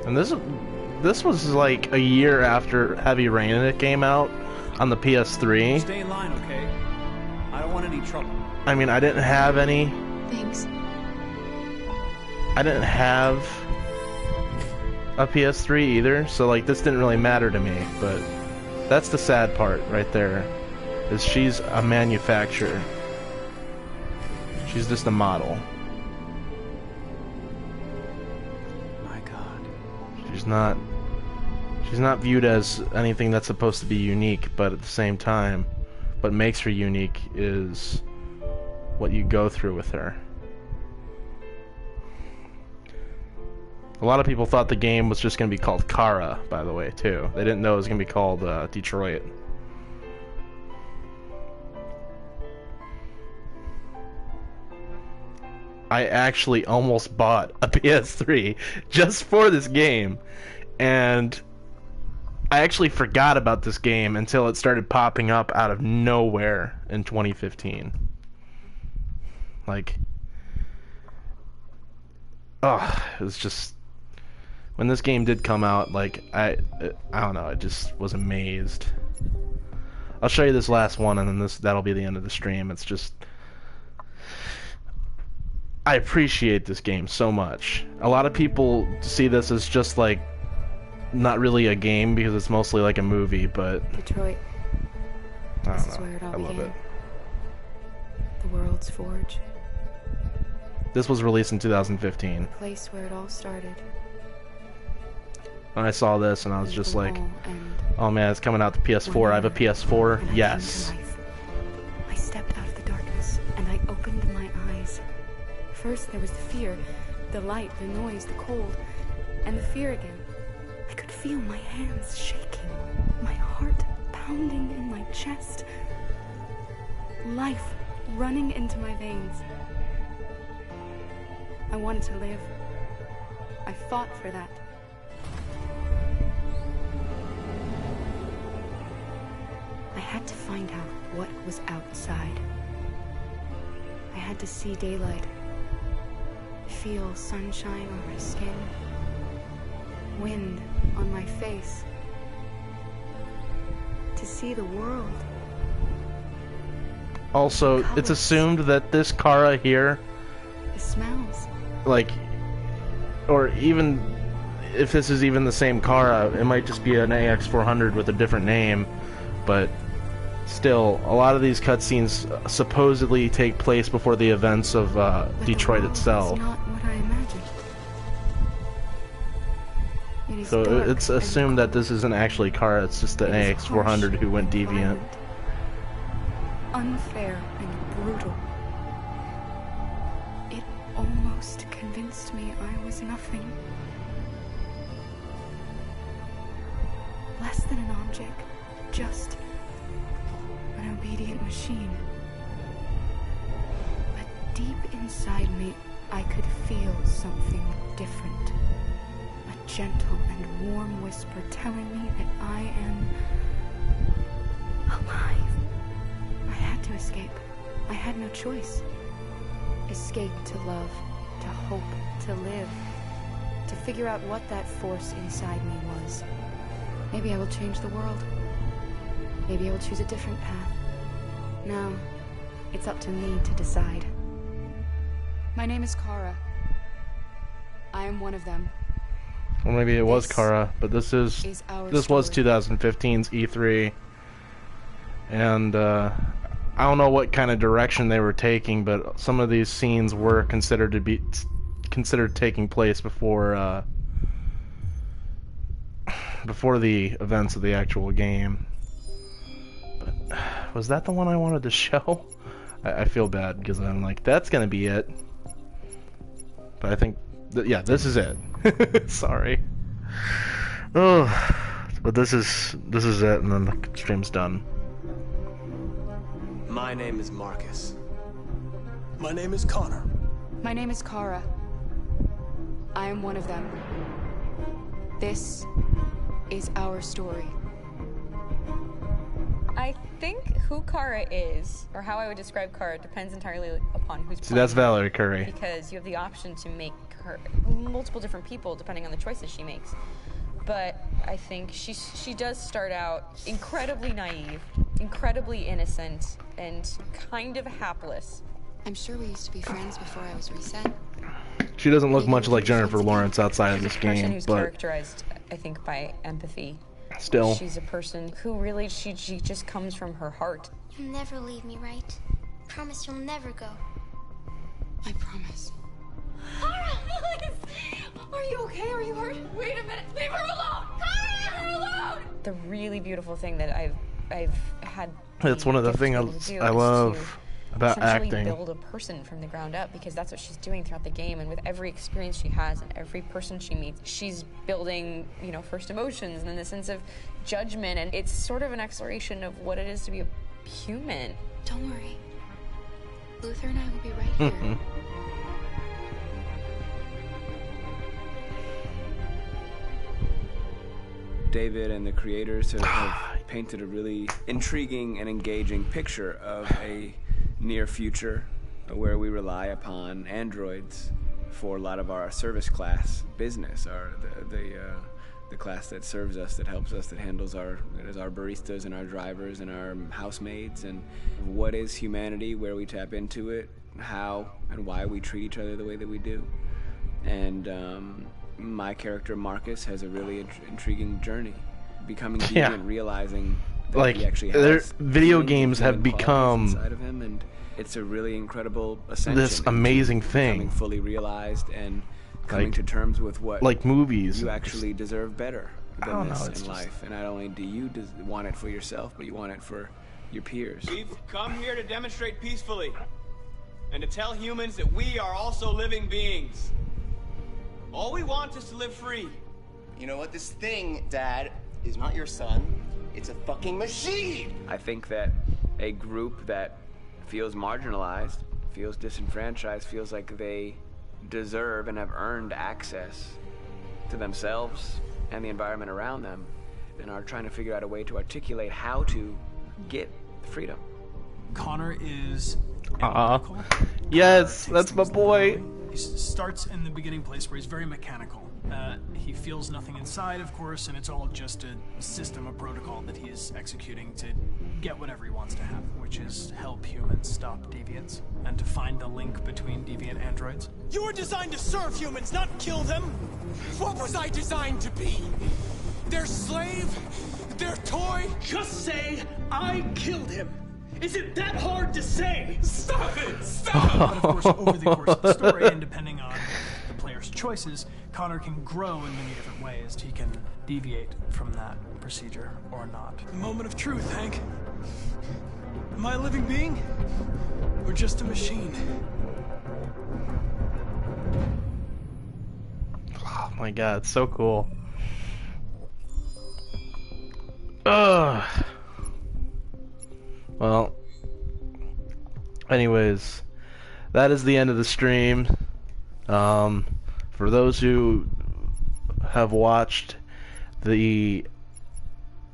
And this was like a year after Heavy Rain came out on the PS3. Stay in line, okay? I don't want any trouble. I mean, I didn't have any. Thanks. I didn't have a PS3 either, so like this didn't really matter to me, but that's the sad part right there, is she's a manufacturer. She's just a model. My God. She's not viewed as anything that's supposed to be unique, but at the same time, what makes her unique is what you go through with her. A lot of people thought the game was just going to be called Kara, by the way, too. They didn't know it was going to be called Detroit. I actually almost bought a PS3 just for this game, and I actually forgot about this game until it started popping up out of nowhere in 2015. Like, oh, it was just... When this game did come out, like, I don't know, I just was amazed. I'll show you this last one, and then that'll be the end of the stream. It's just... I appreciate this game so much. A lot of people see this as just, like, not really a game because it's mostly like a movie, but... Detroit. This is where it all began. I love it. The world's forge. This was released in 2015. The place where it all started. When I saw this, and I was just like, oh man, it's coming out to PS4. I have a PS4. Yes. I stepped out of the darkness, and I opened my eyes. First there was the fear, the light, the noise, the cold, and the fear again. I could feel my hands shaking, my heart pounding in my chest, life running into my veins. I wanted to live. I fought for that. I had to find out what was outside. I had to see daylight, feel sunshine on my skin, wind on my face, to see the world. Also, it's assumed that this Kara here, The smells. like, or even if this is even the same Kara, it might just be an AX400 with a different name, but still, a lot of these cutscenes supposedly take place before the events of Detroit itself. Not what I imagined. It is So dark it's and assumed that this isn't actually Kara, it's just an It is AX400 who went deviant. unfair and brutal. It almost convinced me I was nothing. Less than an object, just an obedient machine. But deep inside me, I could feel something different. A gentle and warm whisper telling me that I am alive. I had to escape. I had no choice. Escape to love, to hope, to live, to figure out what that force inside me was. Maybe I will change the world. Maybe I will choose a different path. No, it's up to me to decide. My name is Kara. I am one of them. Well, maybe it was This Kara, but this was story. 2015's E3, and I don't know what kind of direction they were taking, but some of these scenes were considered taking place before the events of the actual game. But was that the one I wanted to show? I feel bad because I'm like, that's gonna be it. But I think, yeah, this is it. Sorry. Oh, but this is it, and then the stream's done. My name is Marcus. My name is Connor. My name is Kara. I am one of them. This is our story. I think who Kara is, or how I would describe Kara, depends entirely upon who's See, that's playing. Valerie Curry. Because you have the option to make her multiple different people depending on the choices she makes. But I think she does start out incredibly naive, incredibly innocent, and kind of hapless. I'm sure we used to be friends before I was reset. She doesn't look much like Jennifer Lawrence outside of this She's a person game, who's but characterized, I think, by empathy. still. She's a person who really, she just comes from her heart. You'll never leave me, right? Promise you'll never go. I promise. Kara, please! Are you okay? Are you hurt? Wait a minute. Leave her alone! Kara, leave her alone! The really beautiful thing that I've had. That's one of the things I love about acting. Build a person from the ground up, because that's what she's doing throughout the game, and with every experience she has and every person she meets, she's building, you know, first emotions and then the sense of judgment, and it's sort of an exploration of what it is to be a human. Don't worry. Luther and I will be right here. David and the creators have painted a really intriguing and engaging picture of a near future where we rely upon androids for a lot of our service class business, the class that serves us, that helps us, that handles our baristas and our drivers and our housemaids. And what is humanity, where we tap into it, how and why we treat each other the way that we do. And my character Marcus has a really intriguing journey, becoming deviant, realizing that he actually has video games have become inside of him, and it's a really incredible ascension. This amazing thing, becoming fully realized and coming to terms with what, like movies, you actually deserve better than this in just life. And not only do you want it for yourself, but you want it for your peers. We've come here to demonstrate peacefully, and to tell humans that we are also living beings. All we want is to live free. You know what? This thing, Dad, is not your son. It's a fucking machine! I think that a group that feels marginalized, feels disenfranchised, feels like they deserve and have earned access to themselves and the environment around them, and are trying to figure out a way to articulate how to get freedom. Connor is yes, that's my boy. He starts in the beginning place where he's very mechanical. He feels nothing inside, of course, and it's all just a system, a protocol that he is executing to get whatever he wants to happen, which is help humans stop deviants and to find the link between deviant androids. You were designed to serve humans, not kill them. What was I designed to be? Their slave? Their toy? Just say, I killed him. Is it that hard to say? Stop it! Stop! But of course, over the course of the story, and depending on the player's choices, Connor can grow in many different ways. He can deviate from that procedure or not. The moment of truth, Hank. Am I a living being? Or just a machine? Oh my god, it's so cool. Ugh. Well, anyways, that is the end of the stream. For those who have watched the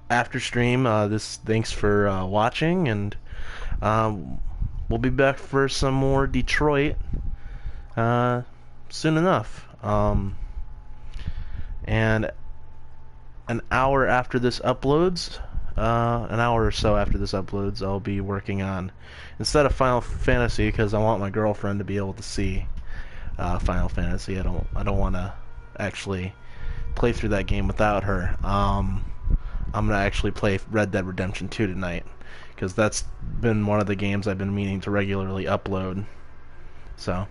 after stream, thanks for watching, and we'll be back for some more Detroit soon enough. And an hour after this uploads, an hour or so after this uploads, I'll be working on, instead of Final Fantasy, because I want my girlfriend to be able to see Final Fantasy. I don't want to actually play through that game without her. I'm gonna actually play Red Dead Redemption 2 tonight, because that's been one of the games I've been meaning to regularly upload. So,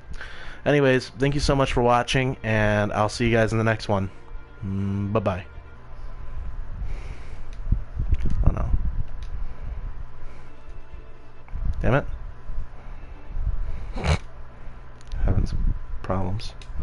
anyways, thank you so much for watching, and I'll see you guys in the next one. Bye bye. Oh no. Damn it. Having some problems.